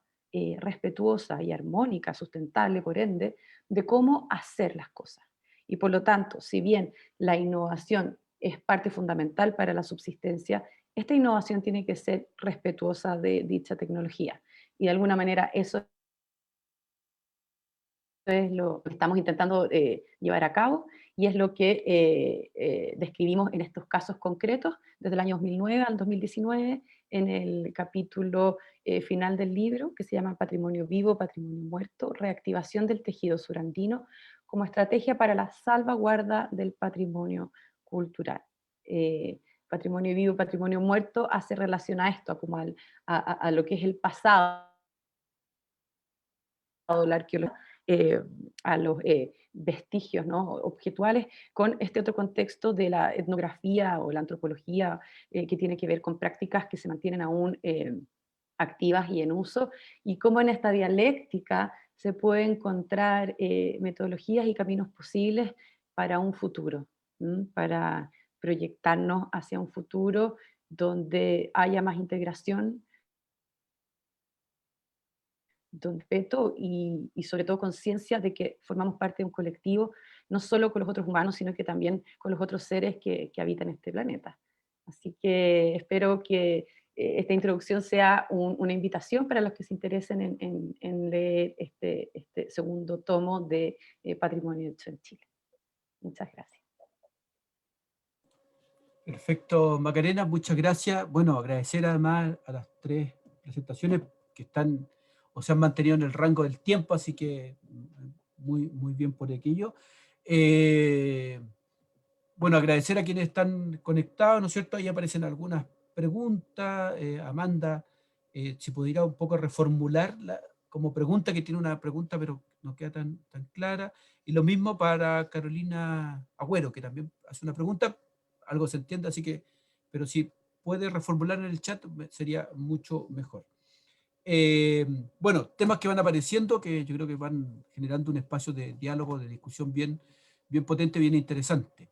respetuosa y armónica, sustentable por ende, de cómo hacer las cosas. Y por lo tanto, si bien la innovación es parte fundamental para la subsistencia, esta innovación tiene que ser respetuosa de dicha tecnología. Y de alguna manera eso es lo que estamos intentando llevar a cabo y es lo que describimos en estos casos concretos desde el año 2009 al 2019 en el capítulo final del libro que se llama Patrimonio Vivo, Patrimonio Muerto, reactivación del tejido surandino como estrategia para la salvaguarda del patrimonio cultural. Patrimonio vivo, patrimonio muerto hace relación a esto, como a lo que es el pasado, la arqueología, a los vestigios, ¿no?, objetuales, con este otro contexto de la etnografía o la antropología, que tiene que ver con prácticas que se mantienen aún activas y en uso, y cómo en esta dialéctica se puede encontrar metodologías y caminos posibles para un futuro, para proyectarnos hacia un futuro donde haya más integración, donde respeto y sobre todo conciencia de que formamos parte de un colectivo, no solo con los otros humanos, sino que también con los otros seres que habitan este planeta. Así que espero que esta introducción sea una invitación para los que se interesen en leer este segundo tomo de Patrimonio Hecho en Chile. Muchas gracias. Perfecto, Macarena, muchas gracias. Bueno, agradecer además a las tres presentaciones que están o se han mantenido en el rango del tiempo, así que muy, muy bien por aquello. Bueno, agradecer a quienes están conectados, ¿no es cierto? Ahí aparecen algunas preguntas. Amanda, si pudiera un poco reformular como pregunta, que tiene una pregunta, pero no queda tan clara. Y lo mismo para Carolina Agüero, que también hace una pregunta, algo se entiende, así que, pero si puede reformular en el chat, sería mucho mejor. Bueno, temas que van apareciendo, que yo creo que van generando un espacio de diálogo, de discusión bien potente, bien interesante.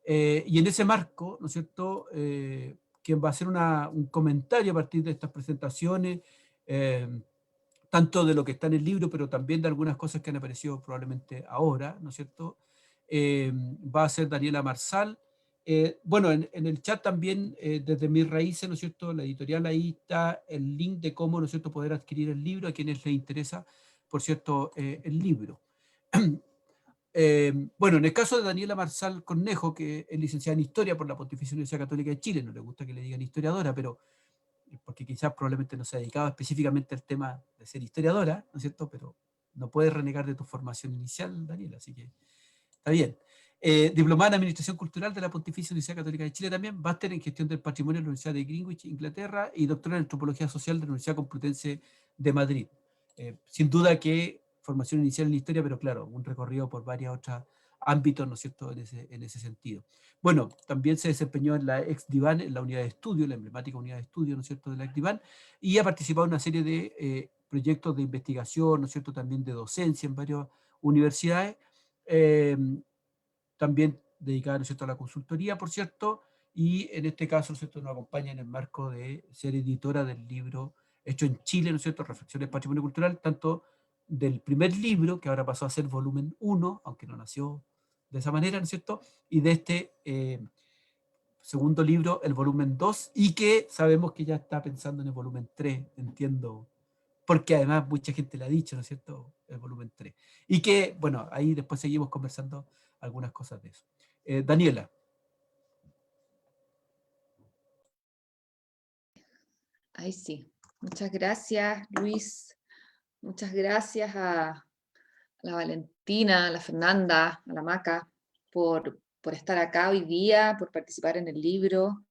Y en ese marco, ¿no es cierto?, quien va a hacer un comentario a partir de estas presentaciones, tanto de lo que está en el libro, pero también de algunas cosas que han aparecido probablemente ahora, ¿no es cierto?, va a ser Daniela Marsal, Bueno, en el chat también, desde Mis Raíces, ¿no es cierto?, la editorial, ahí está el link de cómo, ¿no es cierto?, poder adquirir el libro a quienes les interesa, por cierto, el libro. Bueno, en el caso de Daniela Marsal Cornejo, que es licenciada en Historia por la Pontificia Universidad Católica de Chile, no le gusta que le digan historiadora, pero porque quizás probablemente no se ha dedicado específicamente al tema de ser historiadora, ¿no es cierto?, pero no puedes renegar de tu formación inicial, Daniela, así que está bien. Diplomada en Administración Cultural de la Pontificia Universidad Católica de Chile también, máster en Gestión del Patrimonio de la Universidad de Greenwich, Inglaterra, y doctora en Antropología Social de la Universidad Complutense de Madrid. Sin duda que formación inicial en Historia, pero claro, un recorrido por varios otros ámbitos, ¿no es cierto?, en ese sentido. Bueno, también se desempeñó en la ex-Divan, en la unidad de estudio, la emblemática unidad de estudio, ¿no es cierto?, de la ex-Divan, y ha participado en una serie de proyectos de investigación, ¿no es cierto?, también de docencia en varias universidades, también dedicada, ¿no es cierto?, a la consultoría, por cierto, y en este caso, ¿no es cierto?, nos acompaña en el marco de ser editora del libro hecho en Chile, ¿no es cierto?, Reflexiones Patrimonio Cultural, tanto del primer libro, que ahora pasó a ser volumen 1, aunque no nació de esa manera, ¿no es cierto?, y de este segundo libro, el volumen 2, y que sabemos que ya está pensando en el volumen 3, entiendo, porque además mucha gente le ha dicho, ¿no es cierto?, el volumen 3. Y que, bueno, ahí después seguimos conversando algunas cosas de eso. Daniela. Ahí sí. Muchas gracias, Luis. Muchas gracias a la Valentina, a la Fernanda, a la Maca, por estar acá hoy día, por participar en el libro,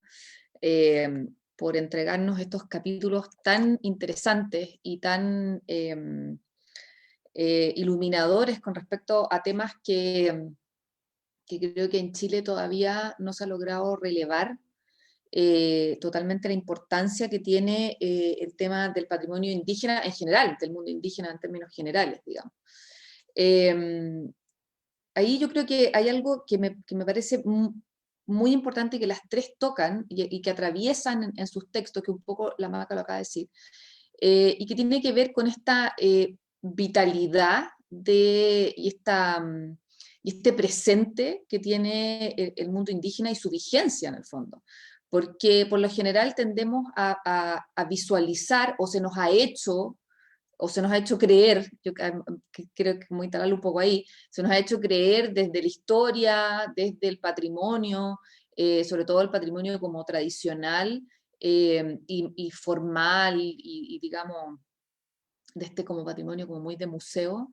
por entregarnos estos capítulos tan interesantes y tan iluminadores con respecto a temas que creo que en Chile todavía no se ha logrado relevar totalmente la importancia que tiene el tema del patrimonio indígena en general, del mundo indígena en términos generales, digamos. Ahí yo creo que hay algo que me parece muy importante y que las tres tocan y que atraviesan en sus textos, que un poco la Maca lo acaba de decir, y que tiene que ver con esta vitalidad y este presente que tiene el mundo indígena y su vigencia en el fondo. Porque por lo general tendemos a visualizar, o se nos ha hecho creer, yo creo que como instalarlo un poco ahí, se nos ha hecho creer desde la historia, desde el patrimonio, sobre todo el patrimonio como tradicional y formal y digamos, de este como patrimonio como muy de museo,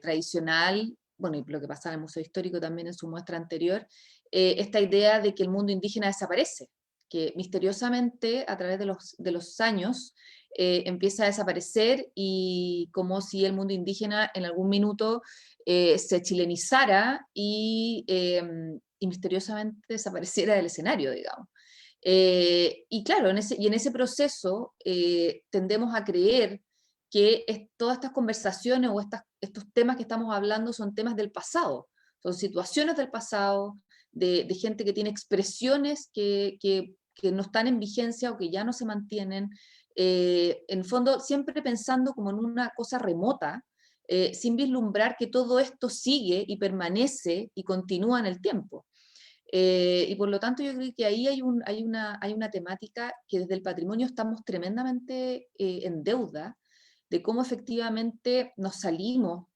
tradicional, bueno, y lo que pasa en el Museo Histórico también en su muestra anterior, esta idea de que el mundo indígena desaparece, que misteriosamente a través de los años empieza a desaparecer y como si el mundo indígena en algún minuto se chilenizara y misteriosamente desapareciera del escenario, digamos. Y claro, en ese proceso tendemos a creer que todas estas conversaciones o estos temas que estamos hablando son temas del pasado, son situaciones del pasado, de gente que tiene expresiones que no están en vigencia o que ya no se mantienen, en el fondo siempre pensando como en una cosa remota, sin vislumbrar que todo esto sigue y permanece y continúa en el tiempo. Y por lo tanto yo creo que ahí hay una temática que desde el patrimonio estamos tremendamente en deuda, de cómo efectivamente nos salimos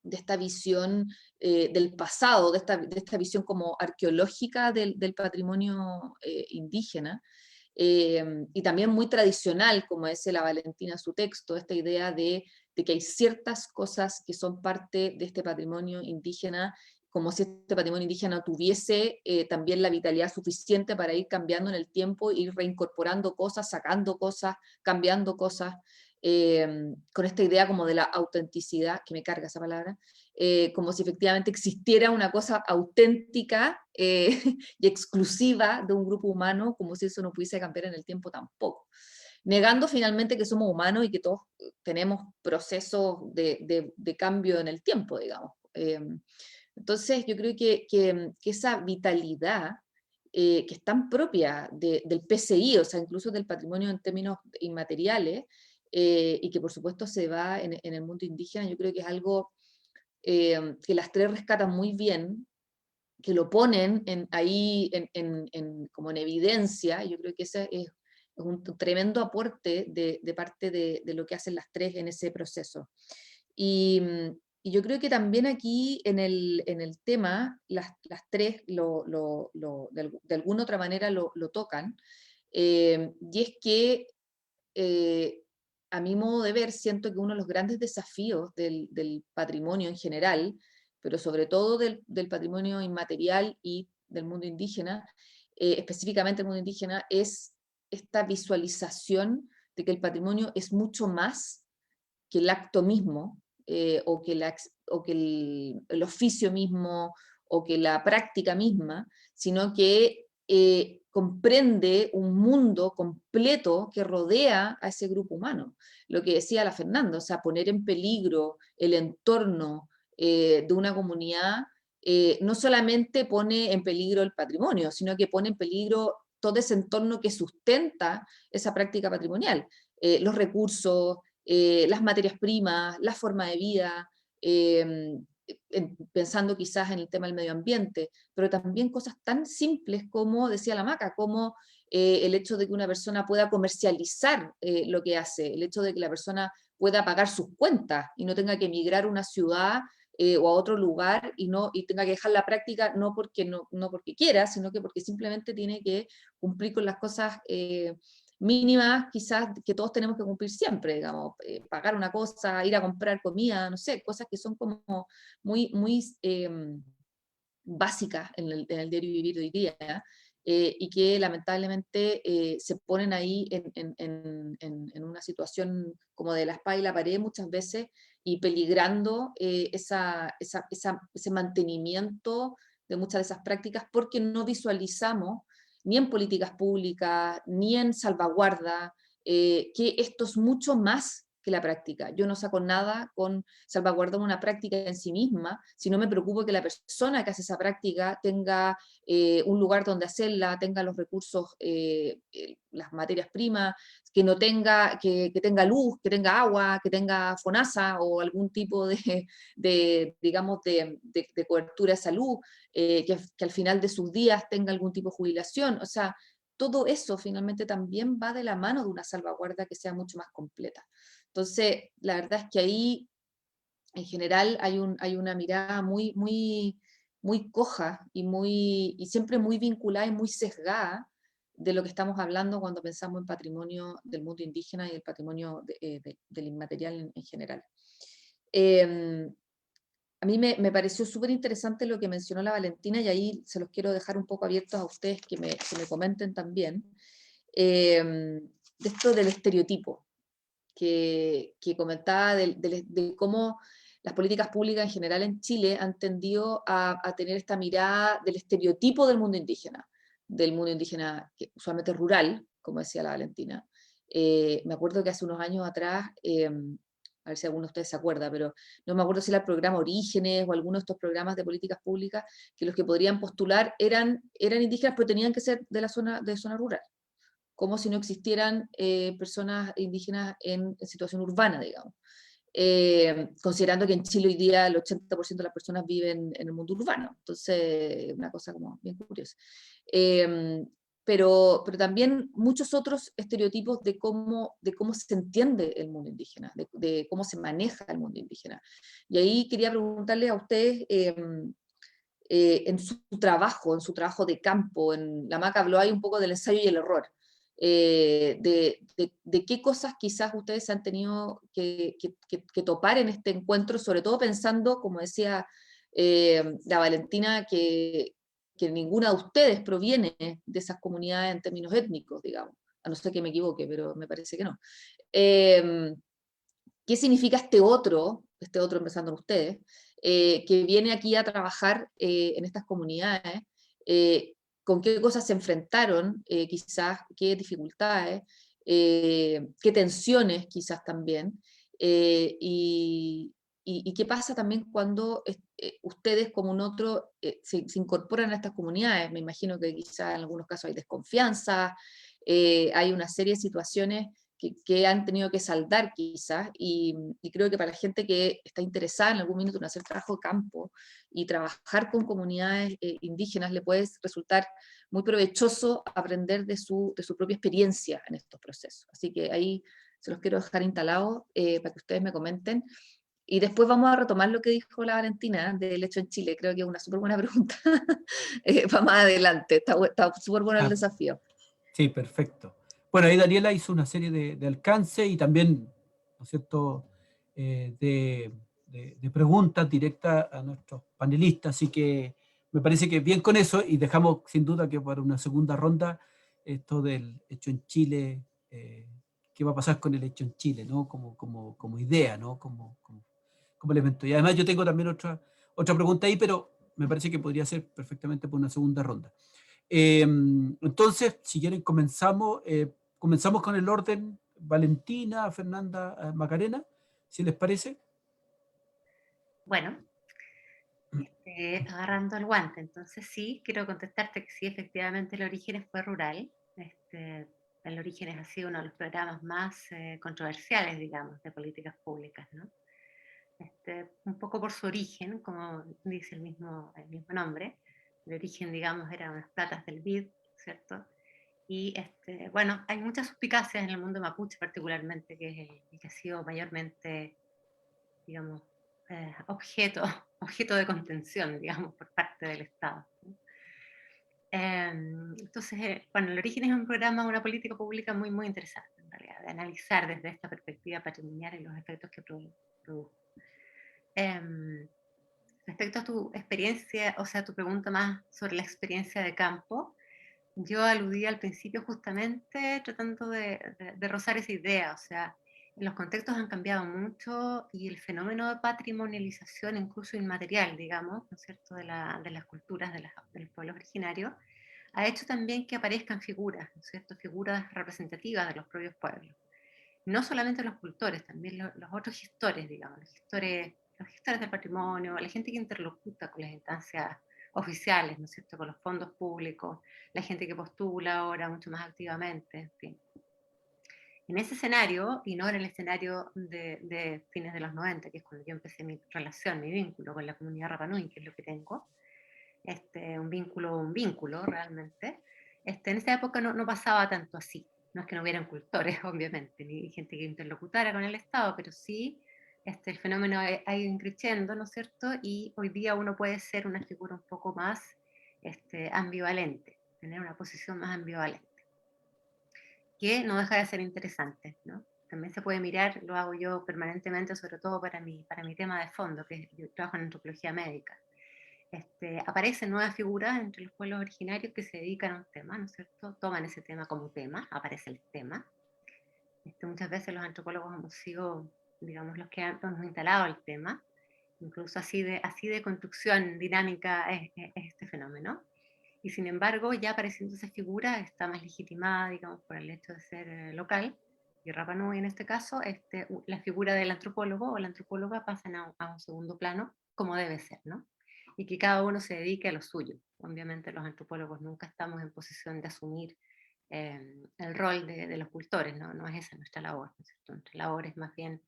de esta visión del pasado, de esta visión como arqueológica del patrimonio indígena, y también muy tradicional, como dice la Valentina en su texto, esta idea de que hay ciertas cosas que son parte de este patrimonio indígena, como si este patrimonio indígena tuviese también la vitalidad suficiente para ir cambiando en el tiempo, ir reincorporando cosas, sacando cosas, cambiando cosas, con esta idea como de la autenticidad, que me carga esa palabra, como si efectivamente existiera una cosa auténtica y exclusiva de un grupo humano, como si eso no pudiese cambiar en el tiempo tampoco. Negando finalmente que somos humanos y que todos tenemos procesos de cambio en el tiempo, digamos. Entonces yo creo que esa vitalidad que es tan propia del PCI, o sea, incluso del patrimonio en términos inmateriales, y que por supuesto se va en el mundo indígena, yo creo que es algo que las tres rescatan muy bien, que lo ponen ahí como en evidencia. Yo creo que ese es un tremendo aporte de parte de lo que hacen las tres en ese proceso. Y yo creo que también aquí en el tema, las tres de alguna otra manera lo tocan, y es que a mi modo de ver, siento que uno de los grandes desafíos del patrimonio en general, pero sobre todo del patrimonio inmaterial y del mundo indígena, específicamente el mundo indígena, es esta visualización de que el patrimonio es mucho más que el acto mismo, o que el oficio mismo, o que la práctica misma, sino que comprende un mundo completo que rodea a ese grupo humano. Lo que decía la Fernanda, o sea, poner en peligro el entorno de una comunidad, no solamente pone en peligro el patrimonio, sino que pone en peligro todo ese entorno que sustenta esa práctica patrimonial, los recursos, las materias primas, la forma de vida, pensando quizás en el tema del medio ambiente, pero también cosas tan simples como, decía la Maca, como el hecho de que una persona pueda comercializar lo que hace, el hecho de que la persona pueda pagar sus cuentas y no tenga que emigrar a una ciudad o a otro lugar y tenga que dejar la práctica no porque quiera, sino que porque simplemente tiene que cumplir con las cosas mínimas quizás que todos tenemos que cumplir siempre, digamos, pagar una cosa, ir a comprar comida, no sé, cosas que son como muy, muy básicas en el diario vivir de hoy día, y que lamentablemente se ponen ahí en una situación como de la espada y la pared muchas veces, y peligrando ese mantenimiento de muchas de esas prácticas porque no visualizamos ni en políticas públicas, ni en salvaguarda, que esto es mucho más que la práctica. Yo no saco nada con salvaguardar una práctica en sí misma, si no me preocupo que la persona que hace esa práctica tenga un lugar donde hacerla, tenga los recursos, las materias primas, que no tenga, que tenga luz, que tenga agua, que tenga FONASA o algún tipo digamos, de cobertura de salud, que al final de sus días tenga algún tipo de jubilación. O sea, todo eso finalmente también va de la mano de una salvaguarda que sea mucho más completa. Entonces, la verdad es que ahí, en general, hay una mirada muy, muy, muy coja y siempre muy vinculada y muy sesgada de lo que estamos hablando cuando pensamos en patrimonio del mundo indígena y el patrimonio del inmaterial en general. A mí me pareció súper interesante lo que mencionó la Valentina, y ahí se los quiero dejar un poco abiertos a ustedes que me comenten también, de esto del estereotipo, que comentaba de cómo las políticas públicas en general en Chile han tendido a tener esta mirada del estereotipo del mundo indígena que usualmente es rural, como decía la Valentina. Me acuerdo que hace unos años atrás, a ver si alguno de ustedes se acuerda, pero no me acuerdo si era el programa Orígenes o alguno de estos programas de políticas públicas, que los que podrían postular eran indígenas, pero tenían que ser de zona rural, como si no existieran personas indígenas en situación urbana, digamos. Considerando que en Chile hoy día el 80% de las personas viven en el mundo urbano, entonces una cosa como bien curiosa. Pero también muchos otros estereotipos de cómo se entiende el mundo indígena, de cómo se maneja el mundo indígena. Y ahí quería preguntarle a ustedes, en su trabajo de campo, la Maca habló ahí un poco del ensayo y el error, de qué cosas quizás ustedes han tenido que topar en este encuentro, sobre todo pensando, como decía la Valentina, que ninguna de ustedes proviene de esas comunidades en términos étnicos, digamos, a no ser que me equivoque, pero me parece que no. ¿Qué significa este otro empezando en ustedes, que viene aquí a trabajar en estas comunidades? ¿Con qué cosas se enfrentaron, quizás, qué dificultades, qué tensiones quizás también? Y qué pasa también cuando ustedes como un otro se incorporan a estas comunidades. Me imagino que quizás en algunos casos hay desconfianza, hay una serie de situaciones que han tenido que saldar quizás, y creo que para la gente que está interesada en algún minuto en hacer trabajo de campo y trabajar con comunidades indígenas, le puede resultar muy provechoso aprender de su propia experiencia en estos procesos. Así que ahí se los quiero dejar instalados para que ustedes me comenten. Y después vamos a retomar lo que dijo la Valentina del hecho en Chile. Creo que es una súper buena pregunta para más adelante. Está súper bueno el desafío. Sí, perfecto. Bueno, ahí Daniela hizo una serie de alcance y también, ¿no es cierto?, de preguntas directas a nuestros panelistas, así que me parece que bien con eso, y dejamos sin duda que para una segunda ronda esto del hecho en Chile, qué va a pasar con el hecho en Chile, ¿no? Como idea, ¿no? Como elemento. Y además yo tengo también otra pregunta ahí, pero me parece que podría ser perfectamente por una segunda ronda. Entonces, si quieren, comenzamos con el orden. Valentina, Fernanda, Macarena, si les parece. Bueno, agarrando el guante, entonces sí, quiero contestarte que sí, efectivamente el Orígenes fue rural. El Orígenes ha sido uno de los programas más controversiales, digamos, de políticas públicas, ¿no? Un poco por su origen, como dice el mismo nombre. El origen, digamos, eran unas platas del vid, ¿cierto? Y bueno, hay muchas suspicacias en el mundo mapuche particularmente, que es el que ha sido mayormente, digamos, objeto de contención, digamos, por parte del Estado, ¿no? Entonces, bueno, el Origen es un programa, una política pública muy, muy interesante, en realidad, de analizar desde esta perspectiva patrimonial y los efectos que produjo. Respecto a tu experiencia, o sea, tu pregunta más sobre la experiencia de campo, yo aludí al principio justamente tratando de rozar esa idea, o sea, los contextos han cambiado mucho y el fenómeno de patrimonialización, incluso inmaterial, digamos, ¿no es cierto?, de las culturas de los pueblos originarios, ha hecho también que aparezcan figuras, ¿no es cierto?, figuras representativas de los propios pueblos. No solamente los cultores, también los otros gestores, digamos, los gestores del patrimonio, la gente que interlocuta con las instancias oficiales, ¿no es cierto?, con los fondos públicos, la gente que postula ahora mucho más activamente, en fin. En ese escenario, y no en el escenario de fines de los 90, que es cuando yo empecé mi relación, mi vínculo con la comunidad Rapa Nui, que es lo que tengo, un vínculo realmente, en esa época no pasaba tanto así. No es que no hubieran cultores, obviamente, ni gente que interlocutara con el Estado, pero sí el fenómeno ha ido creciendo, ¿no es cierto? Y hoy día uno puede ser una figura un poco más ambivalente, tener una posición más ambivalente, que no deja de ser interesante, ¿no? También se puede mirar, lo hago yo permanentemente, sobre todo para mi tema de fondo, que es, yo trabajo en antropología médica. Aparecen nuevas figuras entre los pueblos originarios que se dedican a un tema, ¿no es cierto? Toman ese tema como tema, aparece el tema. Muchas veces los antropólogos hemos sido, digamos, los que hemos instalado el tema, incluso así de construcción dinámica es este fenómeno. Y sin embargo, ya apareciendo esa figura, está más legitimada, digamos, por el hecho de ser local, y Rapa Nui en este caso, la figura del antropólogo o la antropóloga pasan a un segundo plano, como debe ser, ¿no? Y que cada uno se dedique a lo suyo. Obviamente los antropólogos nunca estamos en posición de asumir el rol de los cultores, no es esa nuestra labor, ¿no es cierto? Nuestra labor es más bien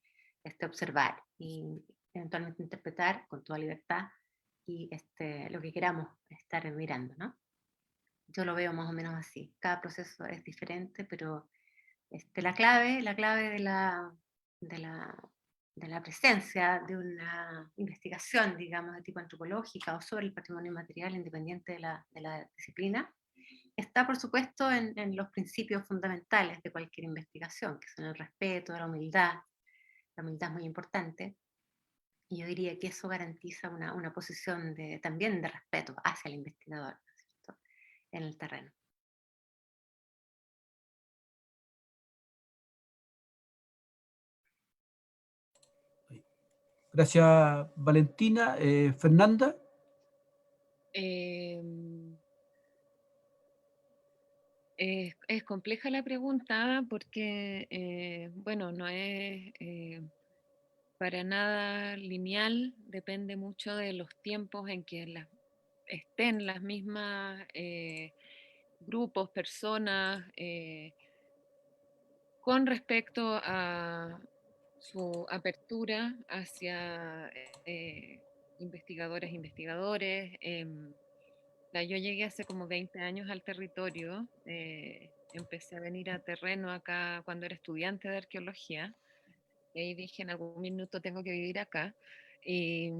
observar y eventualmente interpretar con toda libertad y lo que queramos estar mirando, ¿no? Yo lo veo más o menos así. Cada proceso es diferente, pero la clave de la presencia de una investigación, digamos, de tipo antropológica o sobre el patrimonio inmaterial, independiente de la disciplina, está, por supuesto, en los principios fundamentales de cualquier investigación, que son el respeto, la humildad. La humildad es muy importante, y yo diría que eso garantiza una posición también de respeto hacia el investigador, ¿no es cierto?, en el terreno. Gracias, Valentina. Fernanda. Es compleja la pregunta porque, bueno, no es para nada lineal, depende mucho de los tiempos en que estén las mismas grupos, personas, con respecto a su apertura hacia investigadoras, investigadores. Yo llegué hace como 20 años al territorio, empecé a venir a terreno acá cuando era estudiante de arqueología, y ahí dije en algún minuto tengo que vivir acá. Y,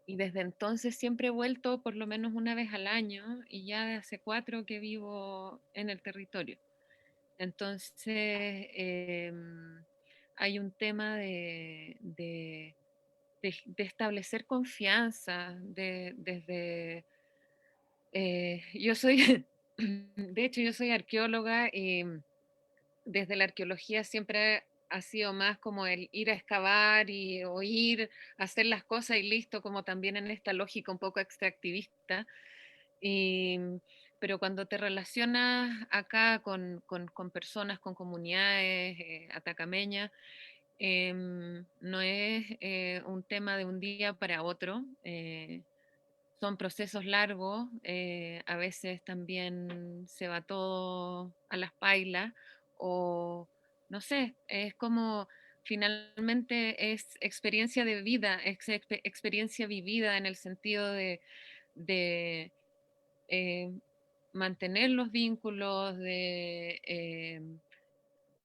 y desde entonces siempre he vuelto por lo menos una vez al año, y ya de hace 4 que vivo en el territorio. Entonces, hay un tema de establecer confianza desde... yo soy, de hecho, yo soy arqueóloga, y desde la arqueología siempre ha sido más como el ir a excavar y o ir a hacer las cosas y listo, como también en esta lógica un poco extractivista. Y, pero cuando te relacionas acá con personas, con comunidades atacameñas, no es un tema de un día para otro. Son procesos largos, a veces también se va todo a las pailas, o no sé, es como finalmente es experiencia de vida, experiencia vivida en el sentido de eh, mantener los vínculos, de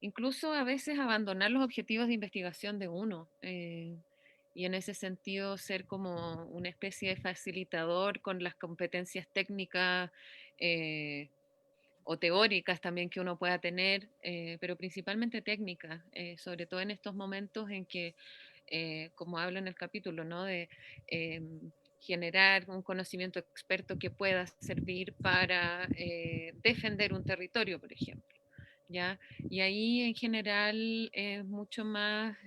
incluso a veces abandonar los objetivos de investigación de uno. Y en ese sentido ser como una especie de facilitador con las competencias técnicas o teóricas también que uno pueda tener, pero principalmente técnicas, sobre todo en estos momentos en que, como hablo en el capítulo, ¿no? De generar un conocimiento experto que pueda servir para defender un territorio, por ejemplo. ¿Ya? Y ahí en general es mucho más,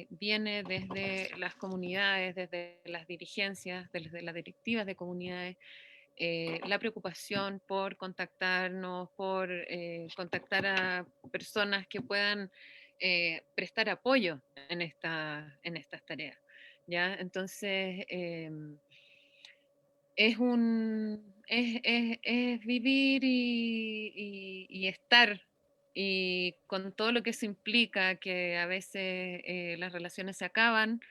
viene desde las comunidades, desde las dirigencias, desde las directivas de comunidades, la preocupación por contactarnos, por contactar a personas que puedan prestar apoyo en estas tareas. ¿Ya? Entonces, es vivir y estar, y con todo lo que eso implica, que a veces las relaciones se acaban,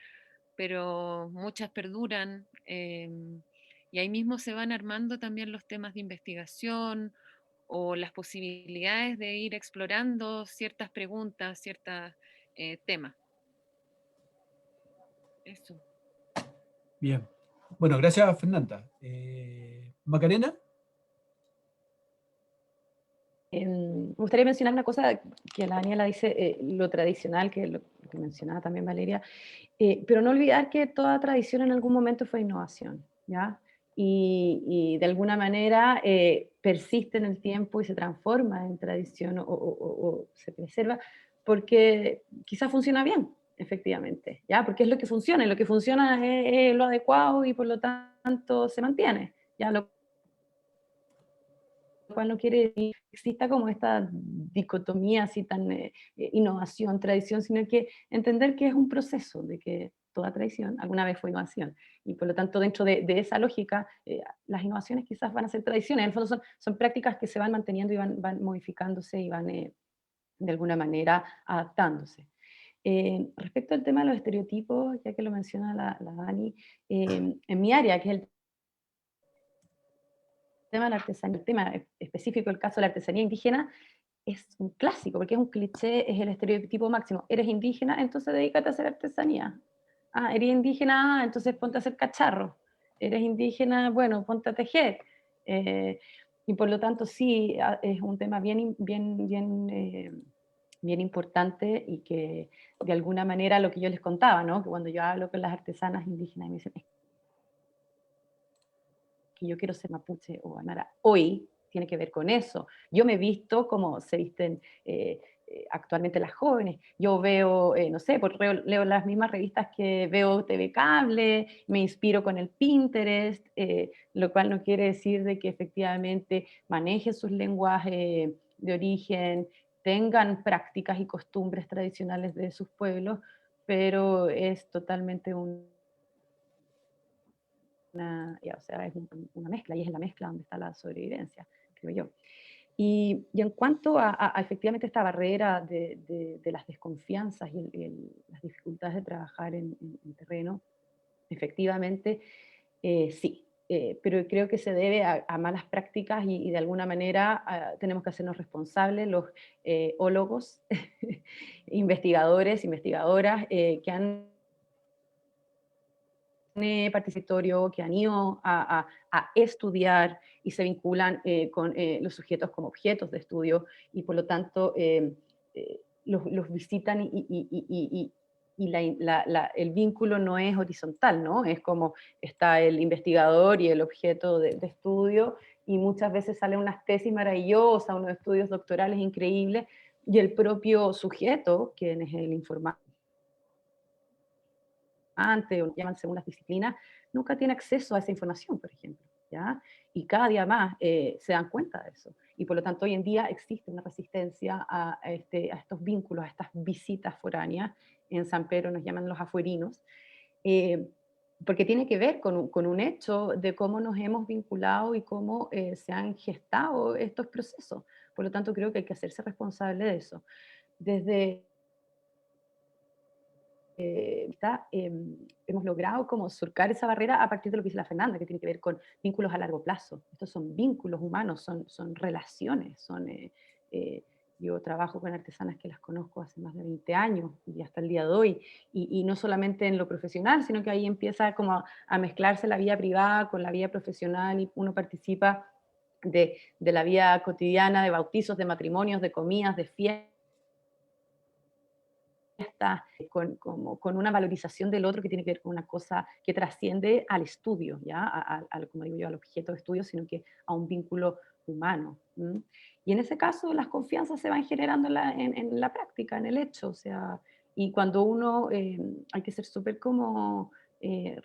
pero muchas perduran, y ahí mismo se van armando también los temas de investigación o las posibilidades de ir explorando ciertas preguntas, ciertos temas. Eso. Bien. Bueno, gracias, Fernanda. Macarena. Me gustaría mencionar una cosa que la Daniela dice, lo tradicional, que lo que mencionaba también Valeria, pero no olvidar que toda tradición en algún momento fue innovación, ¿ya? Y de alguna manera persiste en el tiempo y se transforma en tradición o se preserva porque quizás funciona bien, efectivamente, ¿ya? Porque es lo que funciona, y lo que funciona es lo adecuado y por lo tanto se mantiene, ¿ya? Lo cual no quiere decir que exista como esta dicotomía así tan innovación, tradición, sino que entender que es un proceso, de que toda tradición alguna vez fue innovación. Y por lo tanto, dentro de esa lógica, las innovaciones quizás van a ser tradiciones. En el fondo son prácticas que se van manteniendo y van modificándose y van de alguna manera adaptándose. Respecto al tema de los estereotipos, ya que lo menciona la Dani, en mi área, que es el tema de la artesanía, el tema específico, el caso de la artesanía indígena, es un clásico, porque es un cliché, es el estereotipo máximo. Eres indígena, entonces dedícate a hacer artesanía. Ah, eres indígena, ah, entonces ponte a hacer cacharro. Eres indígena, bueno, ponte a tejer. Y por lo tanto, sí, es un tema bien importante, y que de alguna manera lo que yo les contaba, ¿no? Que cuando yo hablo con las artesanas indígenas y me dicen, que yo quiero ser mapuche o aymara hoy, tiene que ver con eso. Yo me he visto como se visten actualmente las jóvenes. Yo veo, no sé, leo las mismas revistas que veo TV Cable, me inspiro con el Pinterest, lo cual no quiere decir de que efectivamente manejen sus lenguas de origen, tengan prácticas y costumbres tradicionales de sus pueblos, pero es totalmente o sea, es una mezcla, y es en la mezcla donde está la sobrevivencia, creo yo. Y en cuanto a efectivamente esta barrera de las desconfianzas y las dificultades de trabajar en terreno, efectivamente, sí, pero creo que se debe a malas prácticas y de alguna manera tenemos que hacernos responsables los ólogos, investigadores, investigadoras que han participatorio, que han ido a estudiar y se vinculan con los sujetos como objetos de estudio y por lo tanto los visitan y el vínculo no es horizontal, ¿no? Es como está el investigador y el objeto de estudio y muchas veces salen unas tesis maravillosas, unos estudios doctorales increíbles y el propio sujeto, quien es el informante, o llaman según las disciplinas, nunca tiene acceso a esa información, por ejemplo, ¿ya? Y cada día más se dan cuenta de eso. Y por lo tanto hoy en día existe una resistencia a estos vínculos, a estas visitas foráneas. En San Pedro nos llaman los afuerinos, eh, porque tiene que ver con un hecho de cómo nos hemos vinculado y cómo se han gestado estos procesos. Por lo tanto creo que hay que hacerse responsable de eso. Desde hemos logrado como surcar esa barrera a partir de lo que dice la Fernanda, que tiene que ver con vínculos a largo plazo. Estos son vínculos humanos, son relaciones, yo trabajo con artesanas que las conozco hace más de 20 años y hasta el día de hoy, y no solamente en lo profesional, sino que ahí empieza como a mezclarse la vida privada con la vida profesional y uno participa de la vida cotidiana, de bautizos, de matrimonios, de comidas, de fiestas, con una valorización del otro que tiene que ver con una cosa que trasciende al estudio, ¿ya? Como digo yo, al objeto de estudio, sino que a un vínculo humano. ¿M? Y en ese caso las confianzas se van generando en la práctica, en el hecho, o sea, y cuando uno, hay que ser súper como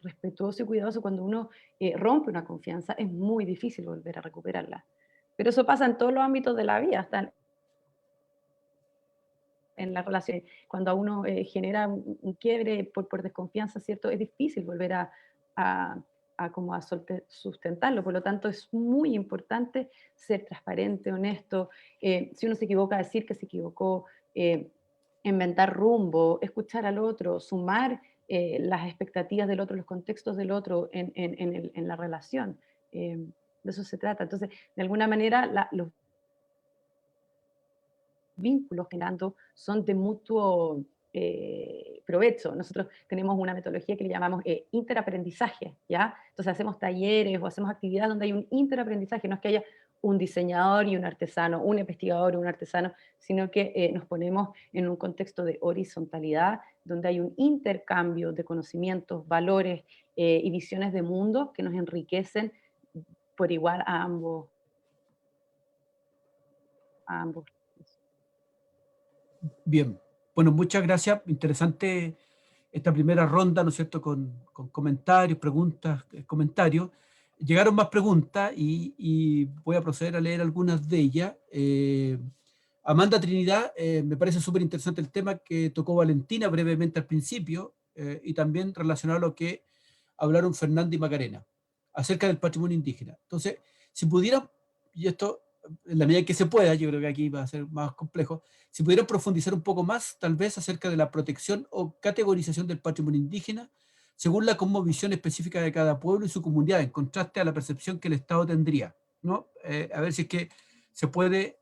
respetuoso y cuidadoso, cuando uno rompe una confianza es muy difícil volver a recuperarla. Pero eso pasa en todos los ámbitos de la vida, hasta en la relación. Cuando a uno genera un quiebre por desconfianza, ¿cierto? Es difícil volver a, como a sustentarlo. Por lo tanto, es muy importante ser transparente, honesto. Si uno se equivoca, decir que se equivocó, inventar rumbo, escuchar al otro, sumar las expectativas del otro, los contextos del otro en la relación. De eso se trata. Entonces, de alguna manera, los vínculos generando son de mutuo provecho. Nosotros tenemos una metodología que le llamamos interaprendizaje, ¿ya? Entonces hacemos talleres o hacemos actividades donde hay un interaprendizaje, no es que haya un diseñador y un artesano, un investigador y un artesano, sino que nos ponemos en un contexto de horizontalidad, donde hay un intercambio de conocimientos, valores y visiones de mundo que nos enriquecen por igual a ambos. Bien, bueno, muchas gracias. Interesante esta primera ronda, ¿no es cierto?, con comentarios, preguntas, comentarios. Llegaron más preguntas y voy a proceder a leer algunas de ellas. Amanda Trinidad, me parece súper interesante el tema que tocó Valentina brevemente al principio y también relacionado a lo que hablaron Fernanda y Macarena acerca del patrimonio indígena. Entonces, si pudieran, y esto en la medida que se pueda, yo creo que aquí va a ser más complejo, si pudieran profundizar un poco más, tal vez, acerca de la protección o categorización del patrimonio indígena, según la cosmovisión específica de cada pueblo y su comunidad, en contraste a la percepción que el Estado tendría, ¿no? A ver si es que se puede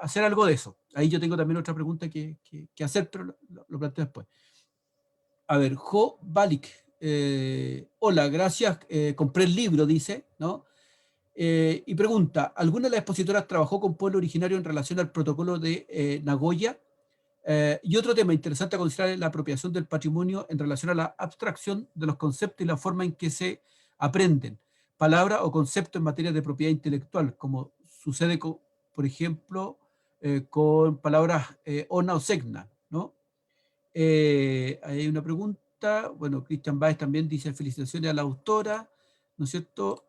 hacer algo de eso. Ahí yo tengo también otra pregunta que hacer, pero lo planteo después. A ver, Jo Balik, hola, gracias, compré el libro, dice, ¿no? Y pregunta, ¿alguna de las expositoras trabajó con pueblo originario en relación al protocolo de Nagoya? Y otro tema interesante a considerar es la apropiación del patrimonio en relación a la abstracción de los conceptos y la forma en que se aprenden palabras o conceptos en materia de propiedad intelectual, como sucede, por ejemplo, con palabras ona o segna, ¿no? Hay una pregunta, bueno, Cristian Báez también dice felicitaciones a la autora, ¿no es cierto?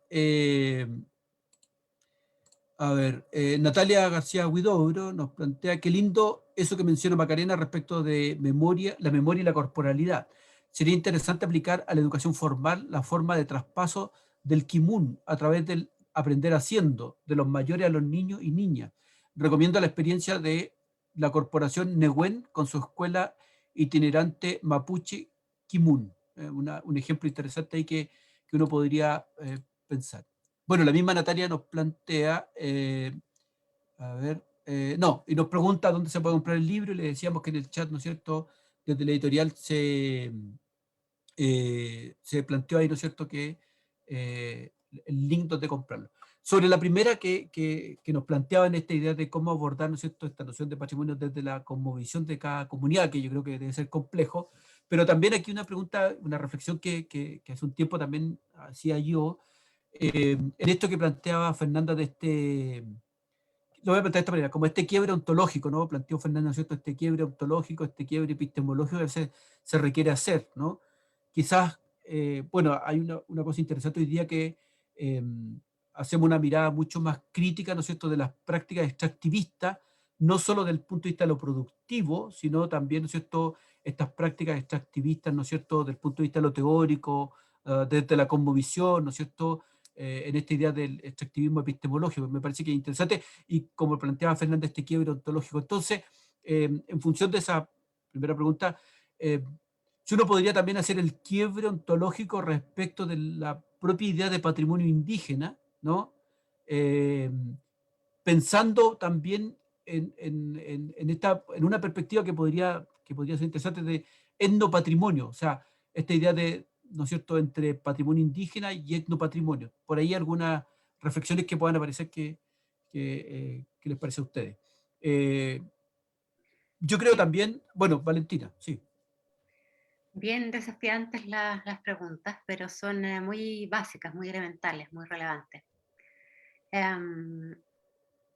A ver, Natalia García Huidobro nos plantea qué lindo eso que menciona Macarena respecto de memoria, la memoria y la corporalidad. Sería interesante aplicar a la educación formal la forma de traspaso del kimun a través del aprender haciendo, de los mayores a los niños y niñas, recomiendo la experiencia de la corporación Nehuen con su escuela itinerante Mapuche Kimun. Un ejemplo interesante ahí que uno podría pensar. Bueno, la misma Natalia nos plantea, no, y nos pregunta dónde se puede comprar el libro, y le decíamos que en el chat, ¿no es cierto?, desde la editorial se planteó ahí, ¿no es cierto?, que el link donde comprarlo. Sobre la primera que nos planteaba en esta idea de cómo abordar, ¿no es cierto?, esta noción de patrimonio desde la cosmovisión de cada comunidad, que yo creo que debe ser complejo, pero también aquí una pregunta, una reflexión que hace un tiempo también hacía yo, en esto que planteaba Fernanda de lo voy a plantear de esta manera, como este quiebre ontológico, ¿no? Planteó Fernanda, ¿no es cierto?, este quiebre ontológico, este quiebre epistemológico que se requiere hacer, ¿no? Quizás, bueno, hay una cosa interesante hoy día que hacemos una mirada mucho más crítica, ¿no es cierto?, de las prácticas extractivistas, no solo del punto de vista de lo productivo, sino también, ¿no es cierto?, estas prácticas extractivistas, ¿no es cierto?, del punto de vista de lo teórico, desde la cosmovisión, ¿no es cierto?, en esta idea del extractivismo epistemológico. Me parece que es interesante, y como planteaba Fernanda, este quiebre ontológico. Entonces, en función de esa primera pregunta, si uno podría también hacer el quiebre ontológico respecto de la propia idea de patrimonio indígena, ¿no? Pensando también en una perspectiva que podría ser interesante de etnopatrimonio, o sea, esta idea de, ¿no es cierto?, entre patrimonio indígena y etnopatrimonio. Por ahí algunas reflexiones que puedan aparecer que les parece a ustedes. Yo creo también, bueno, Valentina, sí. Bien desafiantes las preguntas, pero son muy básicas, muy elementales, muy relevantes. Em,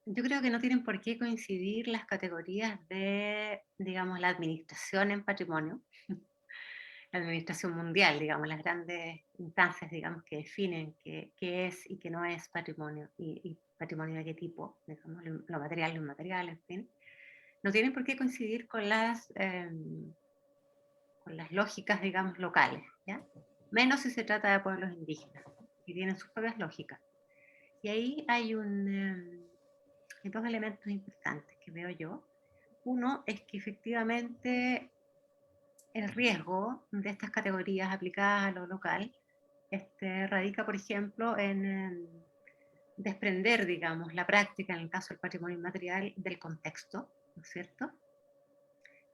yo creo que no tienen por qué coincidir las categorías de, digamos, la administración en patrimonio, la administración mundial, digamos, las grandes instancias, digamos, que definen qué es y qué no es patrimonio, y patrimonio de qué tipo, digamos, lo material, lo inmaterial, en fin. No tienen por qué coincidir con las lógicas, digamos, locales, ¿ya? Menos si se trata de pueblos indígenas, que tienen sus propias lógicas. Y ahí hay dos elementos importantes que veo yo. Uno es que efectivamente el riesgo de estas categorías aplicadas a lo local radica, por ejemplo, en desprender, digamos, la práctica, en el caso del patrimonio inmaterial, del contexto, ¿no es cierto?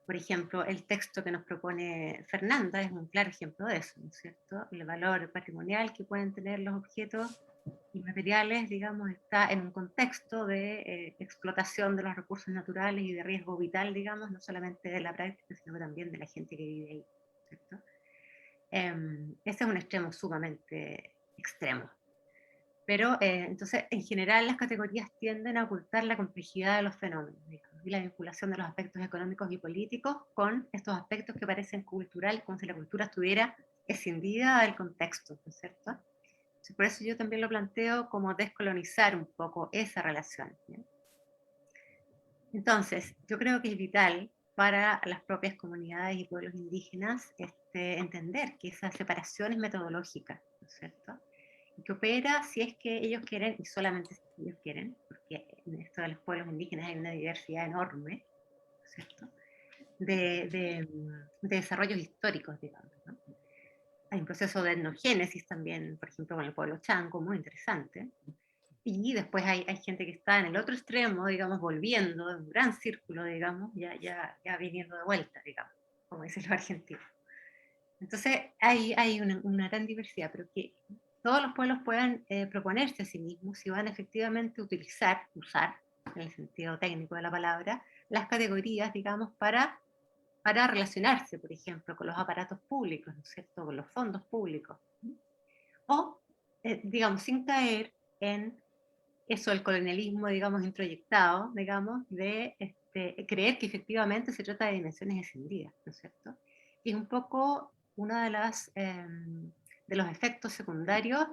Por ejemplo, el texto que nos propone Fernanda es un claro ejemplo de eso, ¿no es cierto? El valor patrimonial que pueden tener los objetos inmateriales, digamos, está en un contexto de explotación de los recursos naturales y de riesgo vital, digamos, no solamente de la práctica, sino también de la gente que vive ahí, ¿cierto? Ese es un extremo sumamente extremo. Pero entonces, en general, las categorías tienden a ocultar la complejidad de los fenómenos, digamos, y la vinculación de los aspectos económicos y políticos con estos aspectos que parecen culturales, como si la cultura estuviera escindida del contexto, ¿no es cierto? Entonces, por eso yo también lo planteo como descolonizar un poco esa relación, ¿no? Entonces, yo creo que es vital para las propias comunidades y pueblos indígenas entender que esa separación es metodológica, ¿no es cierto?, que opera si es que ellos quieren, y solamente si ellos quieren, porque en esto de los pueblos indígenas hay una diversidad enorme, ¿no es cierto?, de desarrollos históricos, digamos, ¿no? Hay un proceso de etnogénesis también, por ejemplo, con el pueblo chanco, muy interesante. Y después hay gente que está en el otro extremo, digamos, volviendo, en un gran círculo, digamos, ya viniendo de vuelta, digamos, como dicen los argentinos. Entonces hay una gran diversidad, pero que todos los pueblos puedan proponerse a sí mismos si van efectivamente a usar, en el sentido técnico de la palabra, las categorías, digamos, para relacionarse, por ejemplo, con los aparatos públicos, ¿no es cierto?, con los fondos públicos. O, digamos, sin caer en eso, el colonialismo, digamos, introyectado, digamos, de creer que efectivamente se trata de dimensiones escindidas, ¿no es cierto? Y es un poco uno de los efectos secundarios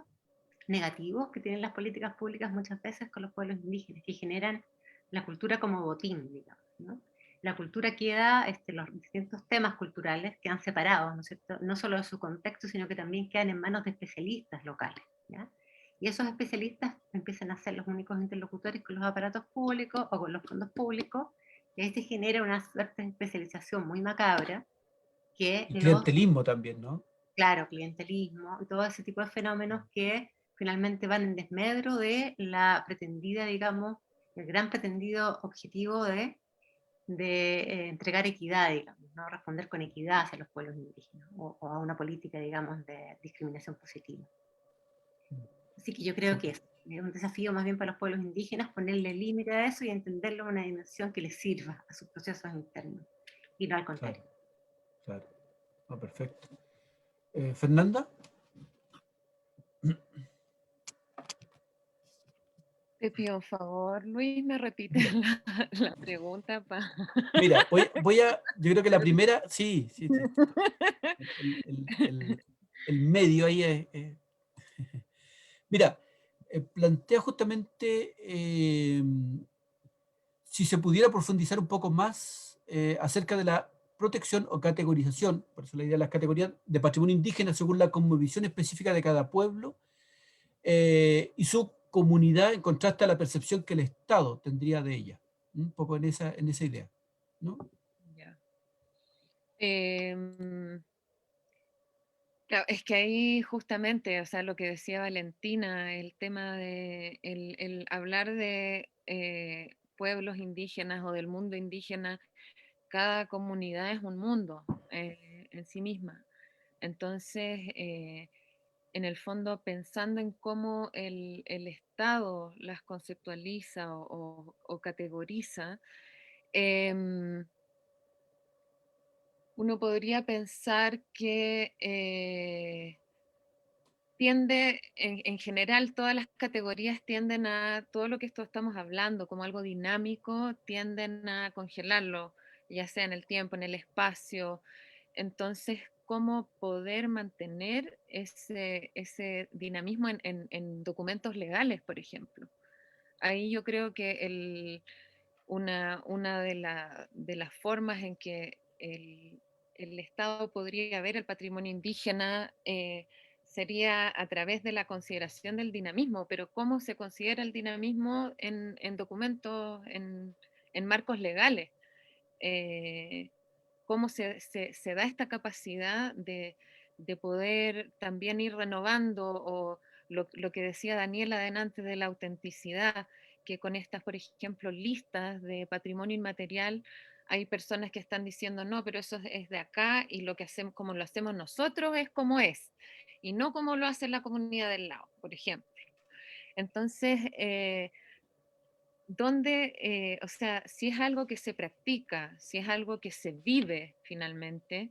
negativos que tienen las políticas públicas muchas veces con los pueblos indígenas, que generan la cultura como botín, digamos, ¿no? La cultura queda, los distintos temas culturales quedan separados, ¿no es cierto?, no solo de su contexto, sino que también quedan en manos de especialistas locales, ¿ya? y esos especialistas empiezan a ser los únicos interlocutores con los aparatos públicos o con los fondos públicos, y ahí se genera una suerte de especialización muy macabra que Y clientelismo también, ¿no? claro, clientelismo y todo ese tipo de fenómenos que finalmente van en desmedro de la pretendida, digamos, el gran pretendido objetivo de entregar equidad, digamos, ¿no? Responder con equidad hacia los pueblos indígenas o a una política, digamos, de discriminación positiva. Así que yo creo que es un desafío más bien para los pueblos indígenas ponerle límite a eso y entenderlo en una dimensión que les sirva a sus procesos internos y no al contrario. Claro. No, perfecto. ¿Fernanda? Te pido un favor, Luis, me repite la pregunta. Mira, yo creo que la primera, sí. El medio ahí es. Mira, plantea justamente si se pudiera profundizar un poco más acerca de la protección o categorización, por eso la idea de las categorías de patrimonio indígena según la cosmovisión específica de cada pueblo y su comunidad en contraste a la percepción que el Estado tendría de ella. Un poco en esa idea, ¿no? Ya. Claro, es que ahí justamente, o sea, lo que decía Valentina, el tema de el hablar de pueblos indígenas o del mundo indígena, cada comunidad es un mundo en sí misma. Entonces, en el fondo, pensando en cómo el Estado las conceptualiza o categoriza, uno podría pensar que tiende, en general, todas las categorías tienden a, todo lo que esto estamos hablando como algo dinámico, tienden a congelarlo, ya sea en el tiempo, en el espacio. Entonces, ¿cómo poder mantener ese dinamismo en documentos legales, por ejemplo? Ahí yo creo que una de las formas en que el Estado podría ver el patrimonio indígena sería a través de la consideración del dinamismo, pero ¿cómo se considera el dinamismo en documentos, en marcos legales? ¿Cómo se da esta capacidad de poder también ir renovando o lo que decía Daniela adelante de la autenticidad, que con estas, por ejemplo, listas de patrimonio inmaterial, hay personas que están diciendo, no, pero eso es de acá y lo que hacemos, como lo hacemos nosotros, es como es, y no como lo hace la comunidad del lado, por ejemplo. Entonces, o sea, si es algo que se practica, si es algo que se vive finalmente,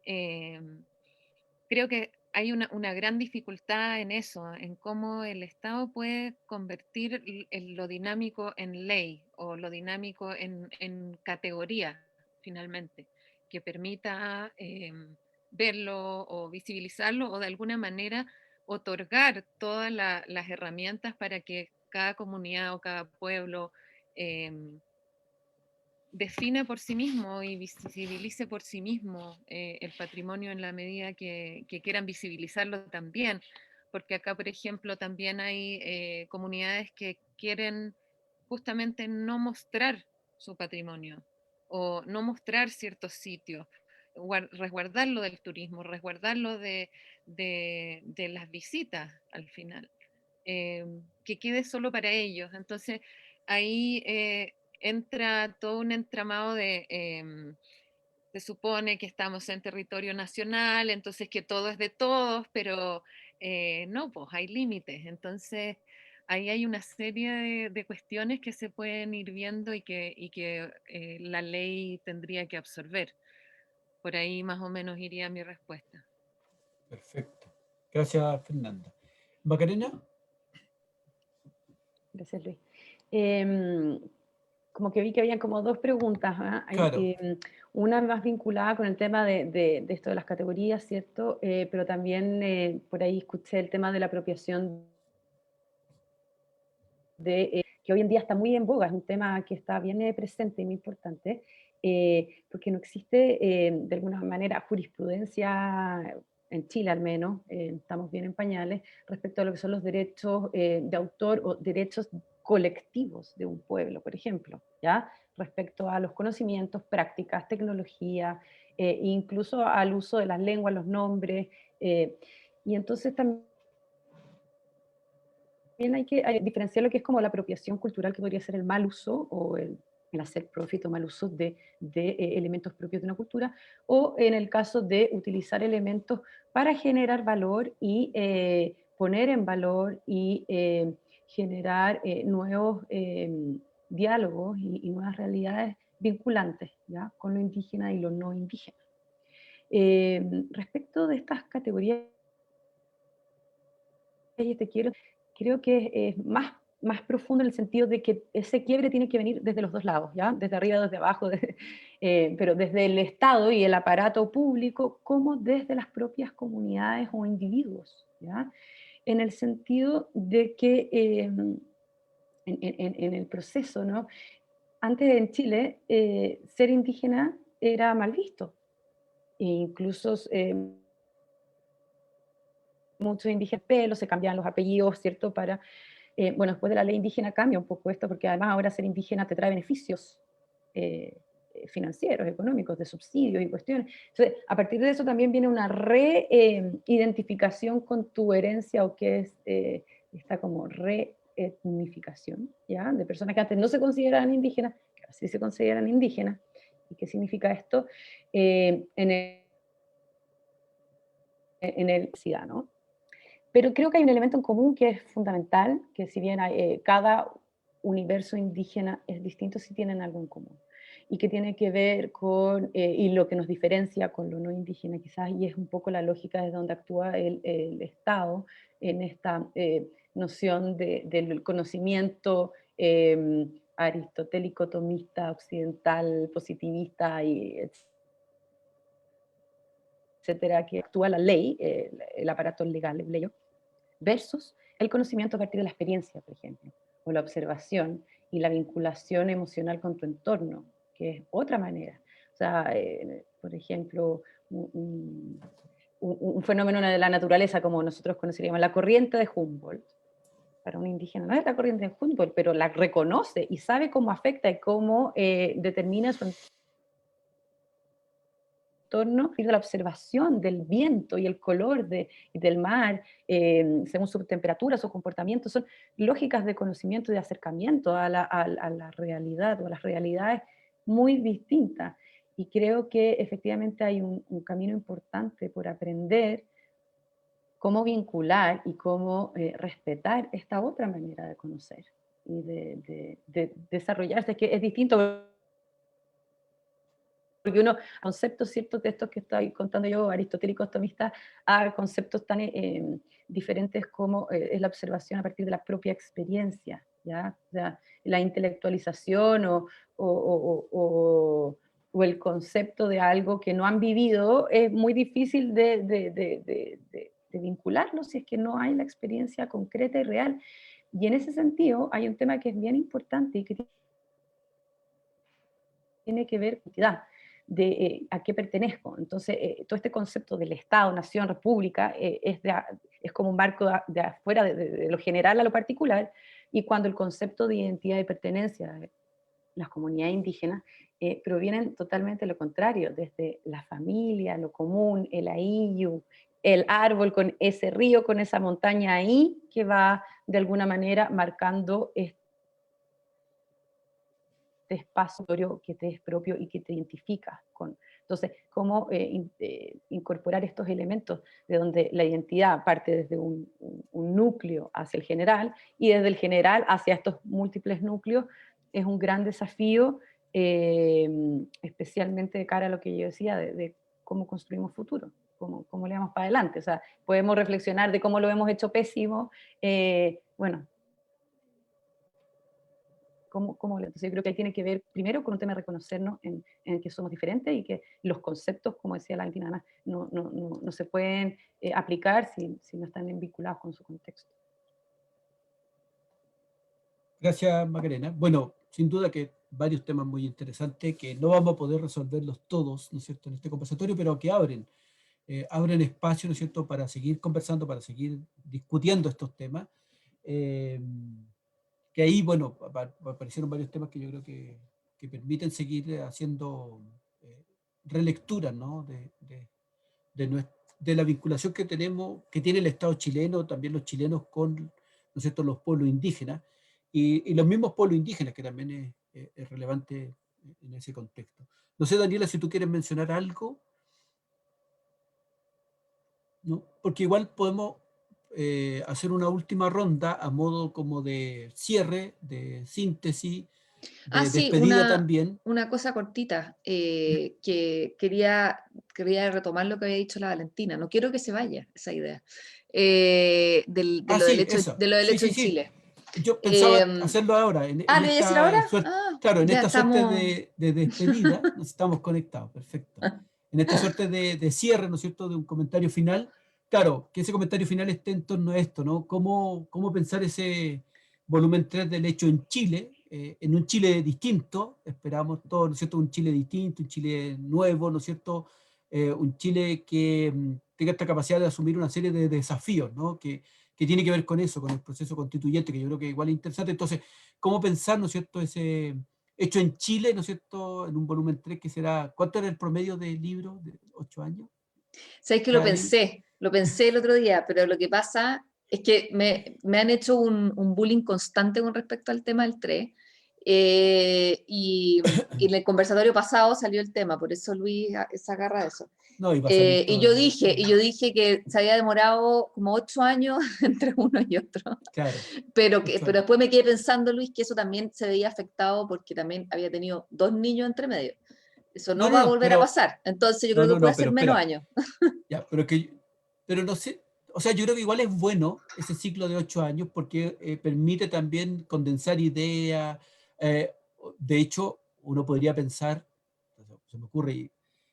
creo que hay una gran dificultad en eso, en cómo el Estado puede convertir lo dinámico en ley o lo dinámico en categoría, finalmente, que permita verlo o visibilizarlo o de alguna manera otorgar todas las herramientas para que cada comunidad o cada pueblo define por sí mismo y visibilice por sí mismo el patrimonio en la medida que quieran visibilizarlo también, porque acá, por ejemplo, también hay comunidades que quieren justamente no mostrar su patrimonio o no mostrar ciertos sitios, resguardarlo del turismo, resguardarlo de las visitas al final, que quede solo para ellos. Entonces, ahí entra todo un entramado se supone que estamos en territorio nacional, entonces que todo es de todos, pero no, pues hay límites. Entonces, ahí hay una serie de cuestiones que se pueden ir viendo y que la ley tendría que absorber. Por ahí más o menos iría mi respuesta. Perfecto. Gracias, Fernanda. Macarena. Gracias, Luis. Como que vi que habían como dos preguntas. Claro. Una más vinculada con el tema de esto de las categorías, ¿cierto? Pero también por ahí escuché el tema de la apropiación que hoy en día está muy en boga, es un tema que está bien presente y muy importante, porque no existe de alguna manera jurisprudencia en Chile al menos, estamos bien en pañales, respecto a lo que son los derechos de autor o derechos colectivos de un pueblo, por ejemplo, ¿ya? Respecto a los conocimientos, prácticas, tecnología, incluso al uso de las lenguas, los nombres, y entonces también hay que diferenciar lo que es como la apropiación cultural, que podría ser el mal uso o el hacer profit o mal uso de elementos propios de una cultura, o en el caso de utilizar elementos para generar valor y poner en valor y generar nuevos diálogos y nuevas realidades vinculantes, ¿ya? Con lo indígena y lo no indígena. Respecto de estas categorías, creo que es más profundo en el sentido de que ese quiebre tiene que venir desde los dos lados, ¿ya? Desde arriba, desde abajo, pero desde el Estado y el aparato público, como desde las propias comunidades o individuos, ¿ya? En el sentido de que en el proceso, ¿no? Antes en Chile, ser indígena era mal visto, e incluso muchos indígenas pelos, se cambiaban los apellidos, ¿cierto? Para, bueno, después de la ley indígena cambia un poco esto, porque además ahora ser indígena te trae beneficios financieros, económicos, de subsidios y cuestiones. Entonces, a partir de eso también viene una reidentificación con tu herencia, o que es esta como reetnificación, ¿ya? De personas que antes no se consideraban indígenas, que ahora sí se consideran indígenas. ¿Y qué significa esto? En el SIDA, ¿no? Pero creo que hay un elemento en común que es fundamental, que si bien cada universo indígena es distinto, sí tienen algo en común. Y que tiene que ver con, y lo que nos diferencia con lo no indígena quizás, y es un poco la lógica desde donde actúa el Estado en esta noción del conocimiento aristotélico, tomista, occidental, positivista, y etcétera, que actúa la ley, el aparato legal, el ley, versus el conocimiento a partir de la experiencia, por ejemplo, o la observación y la vinculación emocional con tu entorno, que es otra manera. O sea, por ejemplo, un fenómeno de la naturaleza, como nosotros conoceríamos, la corriente de Humboldt. Para un indígena no es la corriente de Humboldt, pero la reconoce y sabe cómo afecta y cómo determina su entorno, y de la observación del viento y el color del mar, según su temperatura, su comportamiento, son lógicas de conocimiento y de acercamiento a la realidad o a las realidades muy distintas. Y creo que efectivamente hay un camino importante por aprender cómo vincular y cómo respetar esta otra manera de conocer y de desarrollarse, que es distinto. Porque uno, conceptos ciertos de estos que estoy contando yo, aristotélicos, tomistas, a conceptos tan diferentes como es la observación a partir de la propia experiencia, ¿ya? O sea, la intelectualización o el concepto de algo que no han vivido es muy difícil de vincularlo si es que no hay la experiencia concreta y real. Y en ese sentido hay un tema que es bien importante y que tiene que ver con la identidad de a qué pertenezco. Entonces, todo este concepto del Estado, nación, república, es como un marco de afuera, de lo general a lo particular, y cuando el concepto de identidad y pertenencia de las comunidades indígenas provienen totalmente de lo contrario, desde la familia, lo común, el ayllu, el árbol con ese río, con esa montaña ahí, que va de alguna manera marcando este espacio que te es propio y que te identifica con. Entonces, cómo incorporar estos elementos de donde la identidad parte desde un núcleo hacia el general, y desde el general hacia estos múltiples núcleos, es un gran desafío, especialmente de cara a lo que yo decía, de cómo construimos futuro, cómo le damos para adelante. O sea, podemos reflexionar de cómo lo hemos hecho pésimo, bueno, entonces yo creo que ahí tiene que ver primero con un tema de reconocernos en el que somos diferentes y que los conceptos, como decía la Valentina, no se pueden aplicar si no están vinculados con su contexto. Gracias, Macarena. Bueno, sin duda que varios temas muy interesantes que no vamos a poder resolverlos todos, ¿no es cierto?, en este conversatorio, pero que abren abren espacio, ¿no es cierto?, para seguir conversando, para seguir discutiendo estos temas. Que ahí, bueno, aparecieron varios temas que yo creo que permiten seguir haciendo relecturas, ¿no?, de la vinculación que tenemos, que tiene el Estado chileno, también los chilenos con, ¿no es cierto?, los pueblos indígenas, y los mismos pueblos indígenas, que también es relevante en ese contexto. No sé, Daniela, si tú quieres mencionar algo, ¿no? Porque igual podemos hacer una última ronda a modo como de cierre, de síntesis, Ah, de sí, despedida también. una cosa cortita, ¿Mm? que quería retomar lo que había dicho la Valentina. No quiero que se vaya esa idea, Ah, sí, eso. de lo del Sí, hecho sí, en sí. Chile. Yo pensaba Eh, hacerlo ahora, ¿Lo voy a decir ahora? suerte, Ah, claro, en ya esta suerte estamos. de despedida, nos estamos conectados, perfecto. En esta suerte de cierre, ¿no es cierto?, de un comentario final, claro, que ese comentario final esté en torno a esto, ¿no? ¿Cómo pensar ese volumen 3 del hecho en Chile, en un Chile distinto, esperamos todos, ¿no es cierto?, un Chile distinto, un Chile nuevo, ¿no es cierto?, un Chile que tenga esta capacidad de asumir una serie de desafíos, ¿no?, que tiene que ver con eso, con el proceso constituyente, que yo creo que igual es interesante. Entonces, ¿cómo pensar, ¿no es cierto?, ese hecho en Chile, ¿no es cierto?, en un volumen 3 que será, ¿cuánto era el promedio del libro? ¿De 8 años? ¿Sabes que Cada libro. lo pensé el otro día, pero lo que pasa es que me han hecho un bullying constante con respecto al tema del 3, y en el conversatorio pasado salió el tema, por eso Luis se agarra de eso. No, iba a salir Y todo yo el dije, y yo dije que se había demorado como 8 años entre uno y otro, claro, pero 8 años. después me quedé pensando, Luis, que eso también se veía afectado porque también había tenido 2 niños entre medio. Eso No, no no, va a no, volver a pasar, entonces yo creo que puede ser pero menos espera, años. ya, pero no sé, o sea, yo creo que igual es bueno ese ciclo de 8 años porque permite también condensar ideas. eh, de hecho, uno podría pensar, se me ocurre,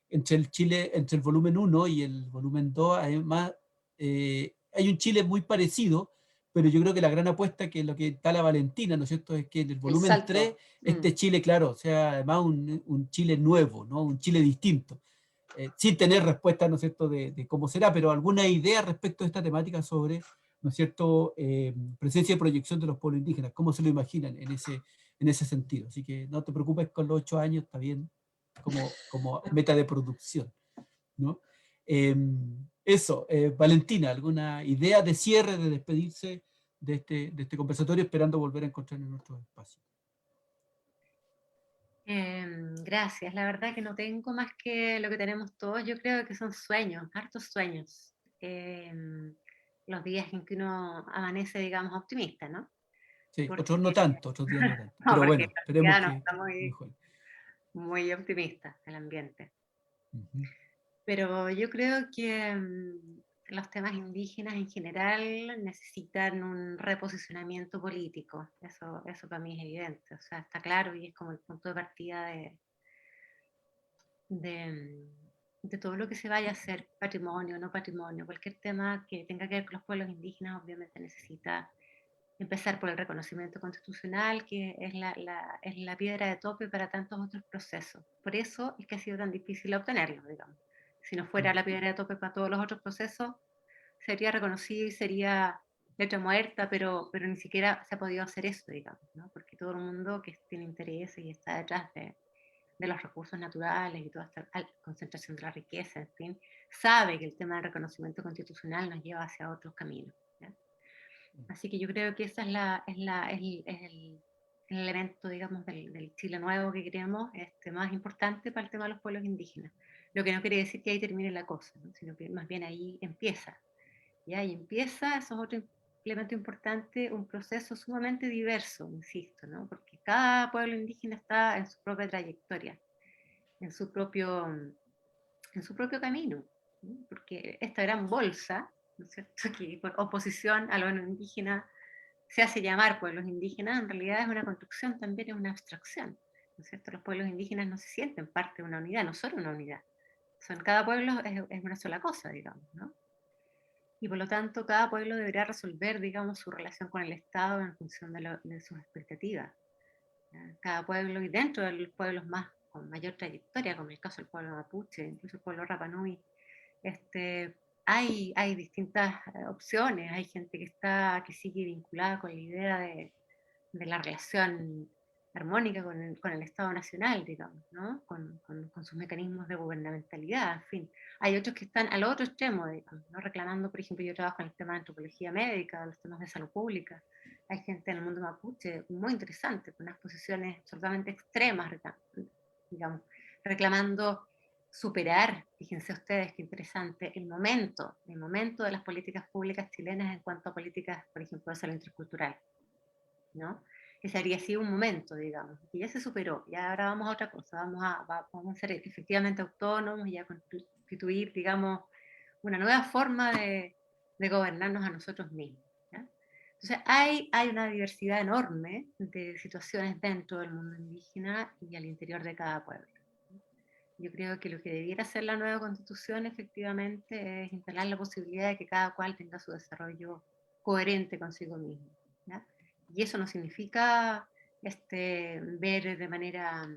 entre el volumen 1 y el volumen 2, además, hay un Chile muy parecido, pero yo creo que la gran apuesta, que es lo que está la Valentina, ¿no es cierto?, es que en el El volumen 3, salto. este Chile, claro, o sea, además un Chile nuevo, ¿no?, un Chile distinto. Sin tener respuesta, ¿no es cierto?, de cómo será, pero alguna idea respecto a esta temática sobre, ¿no es cierto?, presencia y proyección de los pueblos indígenas, cómo se lo imaginan en ese sentido. Así que no te preocupes con los 8 años, está bien como meta de producción, ¿no? Eso, Valentina, ¿alguna idea de cierre, de despedirse de este conversatorio, esperando volver a encontrar en nuestro espacio? Gracias, la verdad que no tengo más que lo que tenemos todos, yo creo que son sueños, hartos sueños. Los días en que uno amanece, digamos, optimista, ¿no? Sí, Porque, otros no tanto, otros días no tanto, no, pero porque bueno, la esperemos sociedad no que está muy, mejore. muy optimista el ambiente. Ujú. Pero yo creo que los temas indígenas en general necesitan un reposicionamiento político. Eso para mí es evidente. O sea, está claro y es como el punto de partida de todo lo que se vaya a hacer, patrimonio, no patrimonio, cualquier tema que tenga que ver con los pueblos indígenas, obviamente necesita empezar por el reconocimiento constitucional, que es es la piedra de tope para tantos otros procesos. Por eso es que ha sido tan difícil obtenerlo, digamos. Si no fuera la piedra de tope para todos los otros procesos, sería reconocido y sería letra muerta, pero ni siquiera se ha podido hacer eso, digamos, ¿no? Porque todo el mundo que tiene interés y está detrás de los recursos naturales y toda esta concentración de la riqueza, en fin, sabe que el tema del reconocimiento constitucional nos lleva hacia otros caminos, ¿ya? Así que yo creo que esa es el elemento, digamos, del Chile nuevo que queremos, más importante para el tema de los pueblos indígenas. Lo que no quiere decir que ahí termine la cosa, ¿no? Sino que más bien ahí empieza. ¿Ya? Y empieza, eso es otro elemento importante, un proceso sumamente diverso, insisto, ¿no? Porque cada pueblo indígena está en su propia trayectoria, en su propio, en su propio camino, ¿no? Porque esta gran bolsa, ¿no es cierto?, que por oposición a los indígenas se hace llamar pueblos indígenas, en realidad es una construcción, también es una abstracción, ¿no es cierto? Los pueblos indígenas no se sienten parte de una unidad, no son una unidad, cada pueblo es una sola cosa, digamos, ¿no? Y por lo tanto, cada pueblo deberá resolver, digamos, su relación con el Estado en función de sus expectativas. Cada pueblo, y dentro de los pueblos más con mayor trayectoria, como el caso del pueblo mapuche, incluso el pueblo Rapa Nui, Hay distintas opciones, hay gente que sigue vinculada con la idea de la relación armónica con el Estado Nacional, digamos, ¿no? Con sus mecanismos de gubernamentalidad, en fin. Hay otros que están al otro extremo, digamos, ¿no? Reclamando, por ejemplo, yo trabajo en el tema de antropología médica, los temas de salud pública. Hay gente en el mundo mapuche muy interesante, con unas posiciones absolutamente extremas, digamos, reclamando superar, fíjense ustedes qué interesante, el momento de las políticas públicas chilenas en cuanto a políticas, por ejemplo, de salud intercultural, ¿no? Ese habría sido un momento, digamos, que ya se superó, ya ahora vamos a otra cosa, vamos a ser efectivamente autónomos y a constituir, digamos, una nueva forma de gobernarnos a nosotros mismos, ¿ya? Entonces hay una diversidad enorme de situaciones dentro del mundo indígena y al interior de cada pueblo. Yo creo que lo que debiera hacer la nueva constitución efectivamente es instalar la posibilidad de que cada cual tenga su desarrollo coherente consigo mismo, ¿ya? Y eso no significa ver de manera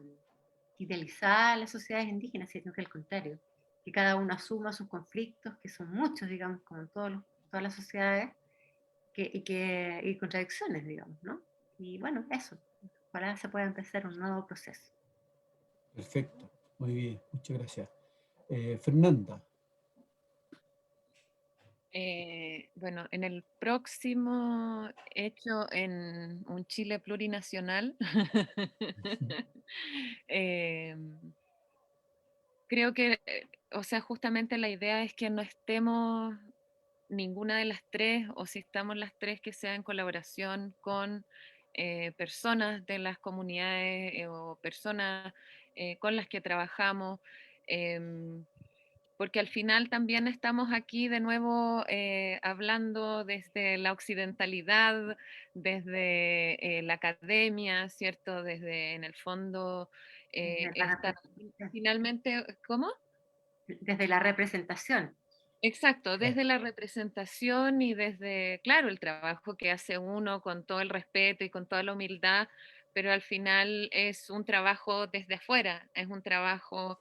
idealizada las sociedades indígenas, sino que al contrario, que cada uno asuma sus conflictos, que son muchos, digamos, como en todas las sociedades, y contradicciones, digamos, ¿no? Y bueno, eso, ojalá se pueda empezar un nuevo proceso. Perfecto, muy bien, muchas gracias. Fernanda. Bueno, en el próximo hecho en un Chile plurinacional, creo que, o sea, justamente la idea es que no estemos ninguna de las tres, o si estamos las tres, que sea en colaboración con personas de las comunidades o personas con las que trabajamos. Porque al final también estamos aquí de nuevo hablando desde la occidentalidad, desde la academia, ¿cierto? Desde, en el fondo, finalmente, ¿cómo? Desde la representación. Exacto, desde la representación y desde, claro, el trabajo que hace uno con todo el respeto y con toda la humildad, pero al final es un trabajo desde afuera, es un trabajo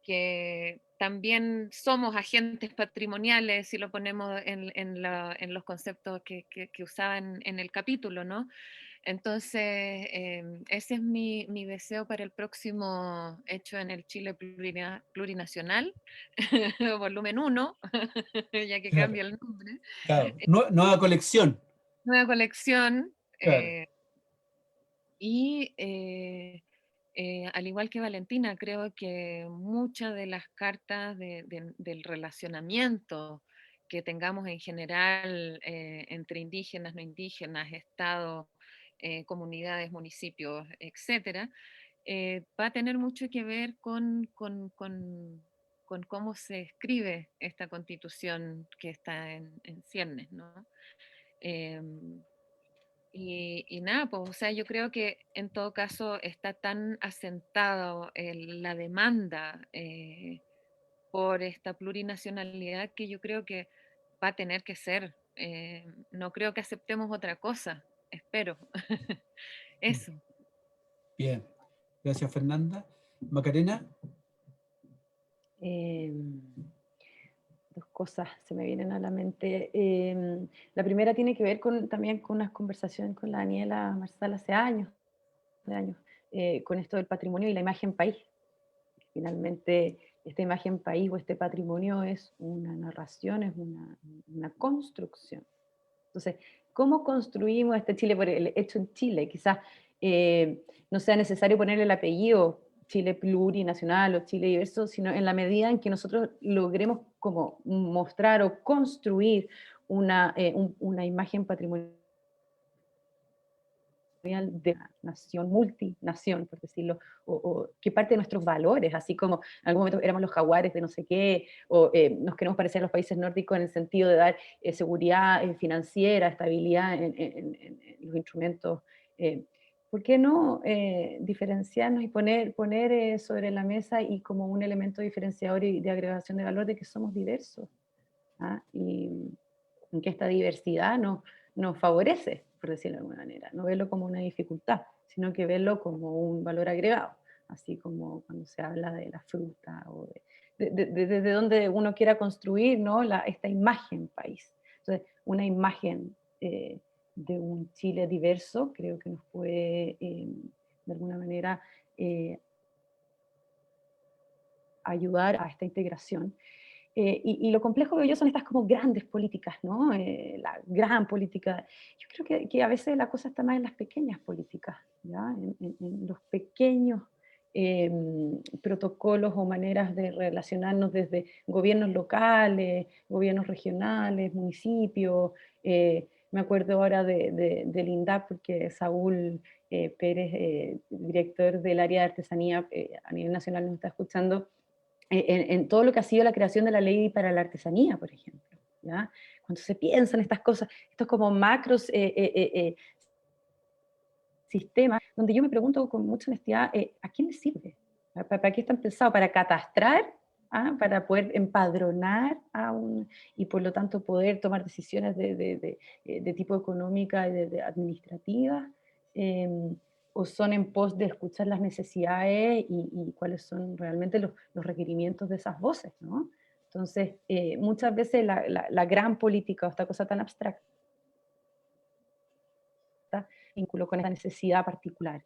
que también somos agentes patrimoniales, si lo ponemos en los conceptos que usaba en el capítulo, ¿no? Entonces, ese es mi deseo para el próximo hecho en el Chile Plurinacional, volumen 1, ya que Claro, cambia el nombre. claro. Nueva colección. Nueva colección. Claro. Y al igual que Valentina, creo que muchas de las cartas del relacionamiento que tengamos en general entre indígenas, no indígenas, estados, comunidades, municipios, etcétera, va a tener mucho que ver con cómo se escribe esta constitución que está en ciernes, ¿no? Y nada, pues, o sea, yo creo que en todo caso está tan asentado la demanda por esta plurinacionalidad que yo creo que va a tener que ser. No creo que aceptemos otra cosa, espero. Eso. Bien, gracias Fernanda. Macarena. Dos cosas se me vienen a la mente. La primera tiene que ver también con unas conversaciones con la Daniela Marsal hace años, con esto del patrimonio y la imagen país. Finalmente, esta imagen país o este patrimonio es una narración, es una construcción. Entonces, ¿cómo construimos este Chile por el hecho en Chile? Quizás no sea necesario ponerle el apellido Chile plurinacional o Chile diverso, sino en la medida en que nosotros logremos como mostrar o construir una imagen patrimonial de una nación, multinación, por decirlo, o que parte de nuestros valores, así como en algún momento éramos los jaguares de no sé qué, o nos queremos parecer a los países nórdicos en el sentido de dar seguridad financiera, estabilidad en los instrumentos. ¿Por qué no diferenciarnos y poner sobre la mesa y como un elemento diferenciador y de agregación de valor de que somos diversos? ¿Ah? Y que esta diversidad nos favorece, por decirlo de alguna manera, no verlo como una dificultad, sino que verlo como un valor agregado, así como cuando se habla de la fruta o desde donde uno quiera construir, ¿no? Esta imagen país. Entonces, una imagen de un Chile diverso creo que nos puede, de alguna manera, ayudar a esta integración. Y lo complejo que yo son estas como grandes políticas, ¿no? La gran política. Yo creo que a veces la cosa está más en las pequeñas políticas, ¿ya? En los pequeños protocolos o maneras de relacionarnos desde gobiernos locales, gobiernos regionales, municipios. Me acuerdo ahora del INDAP, porque Saúl Pérez, director del área de artesanía a nivel nacional, nos está escuchando, en todo lo que ha sido la creación de la ley para la artesanía, por ejemplo, ¿ya? Cuando se piensan estas cosas, estos como macros sistemas, donde yo me pregunto con mucha honestidad, ¿a quién les sirve? ¿Para qué están pensados? ¿Para catastrar? ¿Ah? ¿Para poder empadronar y por lo tanto poder tomar decisiones de tipo económica y de administrativa? ¿O son en pos de escuchar las necesidades y cuáles son realmente los requerimientos de esas voces, ¿no? Entonces, muchas veces la gran política o esta cosa tan abstracta vinculó con esta necesidad particular.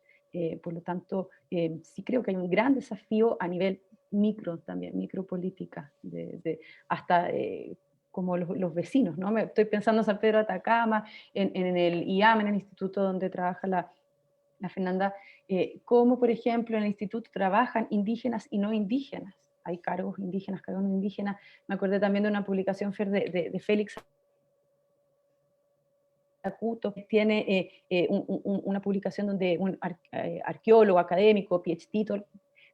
Por lo tanto, sí creo que hay un gran desafío a nivel micro también, micropolítica, hasta como los vecinos, ¿no? Estoy pensando en San Pedro de Atacama, en el IAM, en el instituto donde trabaja la Fernanda, cómo, por ejemplo, en el instituto trabajan indígenas y no indígenas. Hay cargos indígenas, cargos no indígenas. Me acordé también de una publicación, Fer, de Félix Acuto, tiene una publicación donde un arqueólogo, académico, PhD,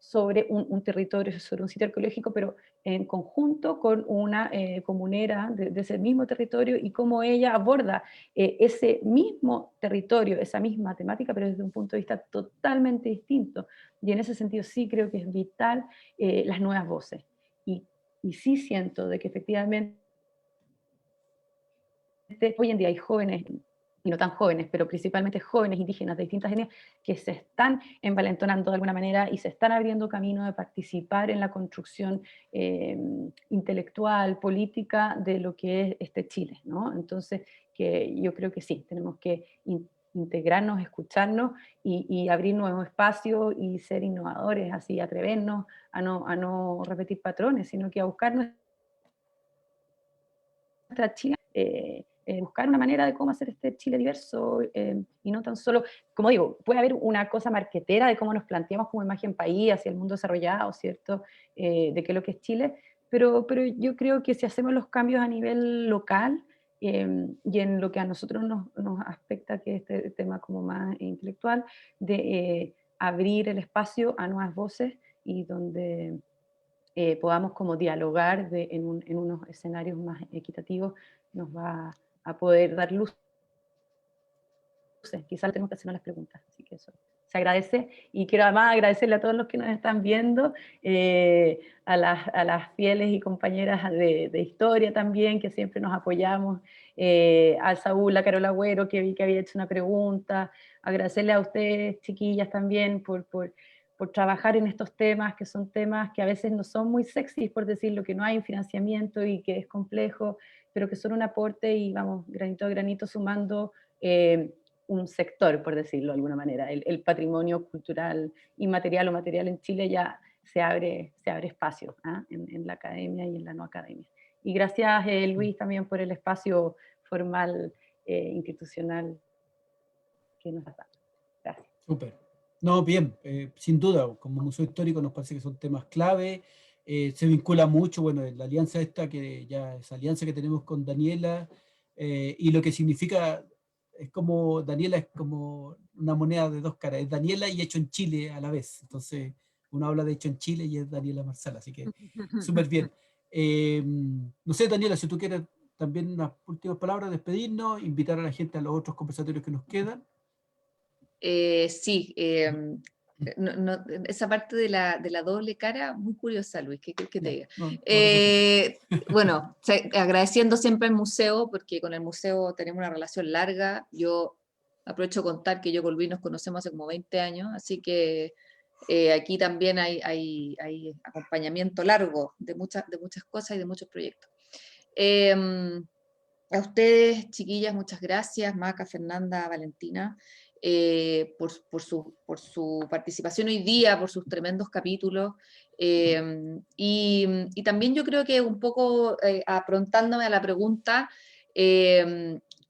sobre un territorio, sobre un sitio arqueológico, pero en conjunto con una comunera de ese mismo territorio, y cómo ella aborda ese mismo territorio, esa misma temática, pero desde un punto de vista totalmente distinto. Y en ese sentido sí creo que es vital las nuevas voces. Y sí siento de que efectivamente hoy en día hay jóvenes, y no tan jóvenes, pero principalmente jóvenes indígenas de distintas etnias, que se están envalentonando de alguna manera y se están abriendo camino de participar en la construcción intelectual, política de lo que es este Chile, ¿no? Entonces, que yo creo que sí, tenemos que integrarnos, escucharnos y abrir nuevos espacios y ser innovadores, así atrevernos a no repetir patrones, sino que a buscar nuestra Chile, buscar una manera de cómo hacer este Chile diverso, y no tan solo, como digo, puede haber una cosa marquetera de cómo nos planteamos como imagen país hacia el mundo desarrollado, ¿cierto? De qué es lo que es Chile, pero yo creo que si hacemos los cambios a nivel local, y en lo que a nosotros nos afecta, que es este tema como más intelectual, de abrir el espacio a nuevas voces y donde podamos como dialogar en unos escenarios más equitativos, nos va a poder dar luces. Quizás tenemos que hacernos las preguntas, así que eso se agradece, y quiero además agradecerle a todos los que nos están viendo, a las fieles y compañeras de historia también, que siempre nos apoyamos, a Saúl, a Carola Agüero, que vi que había hecho una pregunta, agradecerle a ustedes, chiquillas, también por trabajar en estos temas, que son temas que a veces no son muy sexys, por decirlo, que no hay financiamiento y que es complejo, pero que son un aporte y vamos, granito a granito, sumando un sector, por decirlo de alguna manera. El patrimonio cultural, inmaterial o material en Chile ya se abre espacio, ¿ah? en la academia y en la no academia. Y gracias, Luis, también por el espacio formal, institucional que nos has dado. Gracias. Súper. No, bien, sin duda, como museo histórico nos parece que son temas clave, se vincula mucho, bueno, la alianza esta, que ya esa alianza que tenemos con Daniela, y lo que significa, es como, Daniela es como una moneda de dos caras, es Daniela y hecho en Chile a la vez, entonces uno habla de hecho en Chile y es Daniela Marsal, así que súper bien. No sé, Daniela, si tú quieres también unas últimas palabras, despedirnos, invitar a la gente a los otros conversatorios que nos quedan. Sí, esa parte de la doble cara, muy curiosa, Luis, ¿qué quieres que te diga? Bueno, agradeciendo siempre al museo, porque con el museo tenemos una relación larga. Yo aprovecho de contar que yo con Luis nos conocemos hace como 20 años, así que Aquí también hay acompañamiento largo de muchas cosas y de muchos proyectos. A ustedes, chiquillas, muchas gracias, Maca, Fernanda, Valentina, por su participación hoy día, por sus tremendos capítulos. Y también yo creo que un poco aprontándome a la pregunta,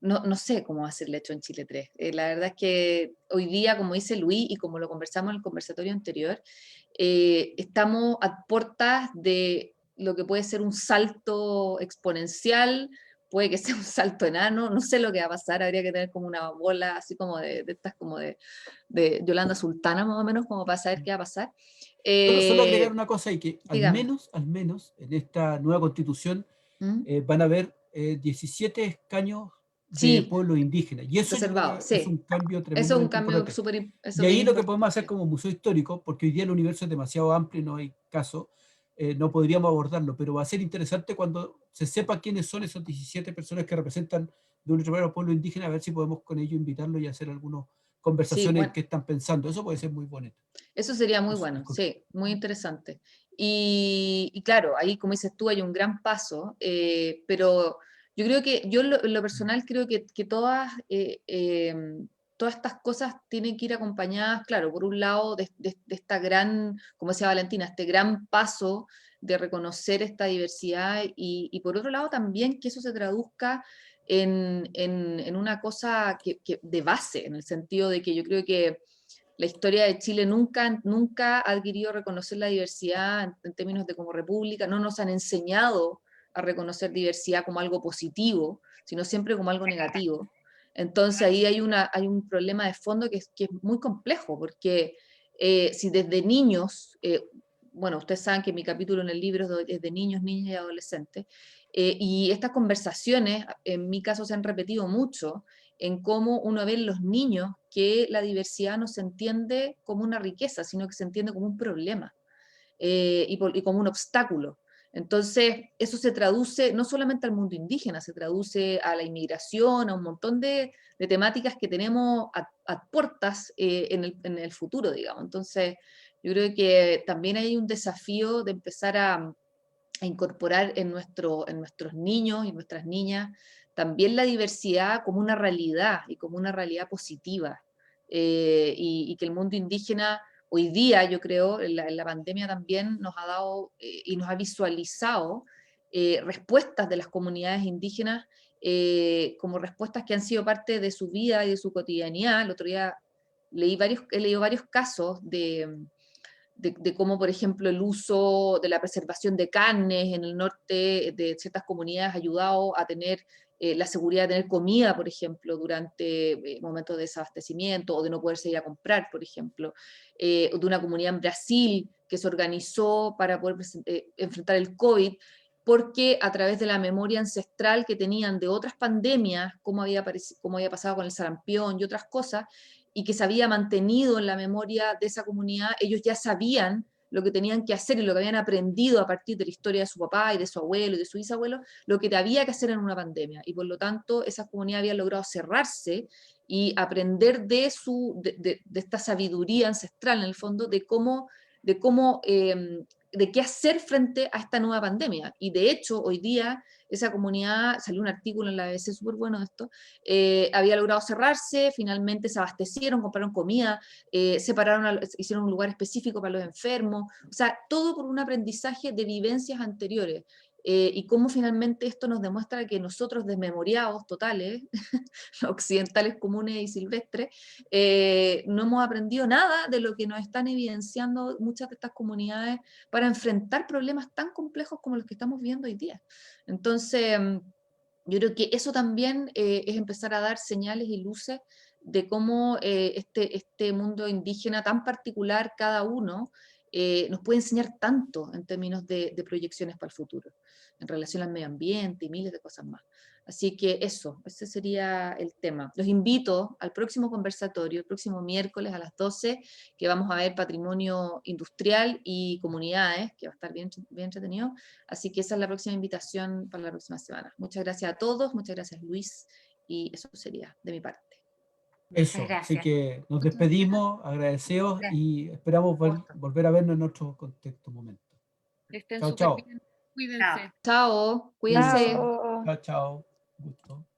no sé cómo va a ser hecho en Chile 3. La verdad es que hoy día, como dice Luis, y como lo conversamos en el conversatorio anterior, estamos a puertas de lo que puede ser un salto exponencial, puede que sea un salto enano, no sé lo que va a pasar, habría que tener como una bola así como de estas como de Yolanda Sultana más o menos, como para saber qué va a pasar. Solo agregar una cosa, y que Dígame. al menos en esta nueva constitución ¿Mm? van a haber 17 escaños de Sí, pueblos indígenas. Y eso yo creo reservado, que es sí. un cambio Eso es un tremendamente cambio importante. Y súper ahí lo que podemos hacer importante. como museo histórico, porque hoy día el universo es demasiado amplio y no hay caso, no podríamos abordarlo, pero va a ser interesante cuando se sepa quiénes son esos 17 personas que representan de un determinado pueblo indígena, a ver si podemos con ellos invitarlos y hacer algunas Sí, conversaciones en bueno, qué están pensando. Eso puede ser muy bonito. eso sería muy Eso, bueno, disculpe. sí, muy interesante. Y claro, ahí como dices tú hay un gran paso, pero yo creo que, yo en lo personal creo que todas estas cosas tienen que ir acompañadas, claro, por un lado de esta gran, como decía Valentina, este gran paso de reconocer esta diversidad y por otro lado también que eso se traduzca en una cosa de base, en el sentido de que yo creo que la historia de Chile nunca ha adquirido reconocer la diversidad en términos de como república, no nos han enseñado a reconocer diversidad como algo positivo, sino siempre como algo negativo. Entonces ahí hay un problema de fondo que es muy complejo, porque si desde niños, bueno, ustedes saben que mi capítulo en el libro es de niños, niñas y adolescentes, y estas conversaciones en mi caso se han repetido mucho, en cómo uno ve en los niños que la diversidad no se entiende como una riqueza, sino que se entiende como un problema y como un obstáculo. Entonces, eso se traduce no solamente al mundo indígena, se traduce a la inmigración, a un montón de temáticas que tenemos a puertas en el futuro, digamos. Entonces, yo creo que también hay un desafío de empezar a incorporar en nuestros niños y nuestras niñas también la diversidad como una realidad y como una realidad positiva. Y que el mundo indígena hoy día, yo creo, en la pandemia también nos ha dado y nos ha visualizado respuestas de las comunidades indígenas como respuestas que han sido parte de su vida y de su cotidianidad. El otro día he leído varios casos de cómo, por ejemplo, el uso de la preservación de carnes en el norte de ciertas comunidades ha ayudado a tener la seguridad de tener comida, por ejemplo, durante momentos de desabastecimiento o de no poder seguir a comprar, por ejemplo, de una comunidad en Brasil que se organizó para poder enfrentar el COVID, porque a través de la memoria ancestral que tenían de otras pandemias, como había pasado con el sarampión y otras cosas, y que se había mantenido en la memoria de esa comunidad, ellos ya sabían lo que tenían que hacer y lo que habían aprendido a partir de la historia de su papá y de su abuelo y de su bisabuelo, lo que había que hacer en una pandemia. Y por lo tanto, esa comunidad había logrado cerrarse y aprender de esta sabiduría ancestral, en el fondo, de qué hacer frente a esta nueva pandemia. Y de hecho, hoy día, esa comunidad, salió un artículo en la BBC súper bueno de esto, había logrado cerrarse, finalmente se abastecieron, compraron comida, hicieron un lugar específico para los enfermos, o sea, todo por un aprendizaje de vivencias anteriores. Y cómo finalmente esto nos demuestra que nosotros desmemoriados totales, occidentales comunes y silvestres, no hemos aprendido nada de lo que nos están evidenciando muchas de estas comunidades para enfrentar problemas tan complejos como los que estamos viendo hoy día. Entonces, yo creo que eso también es empezar a dar señales y luces de cómo este mundo indígena tan particular, cada uno, nos puede enseñar tanto en términos de proyecciones para el futuro, en relación al medio ambiente y miles de cosas más. Así que ese sería el tema. Los invito al próximo conversatorio, el próximo miércoles a las 12, que vamos a ver patrimonio industrial y comunidades, que va a estar bien, bien entretenido. Así que esa es la próxima invitación para la próxima semana. Muchas gracias a todos, muchas gracias Luis, y eso sería de mi parte. Eso, así gracias. que nos despedimos, agradecemos y esperamos volver a vernos en otro contexto momento. Estén Chao, súper chao. bien. Cuídense. Chao, cuídense. Chao. Chao, chao. Gusto.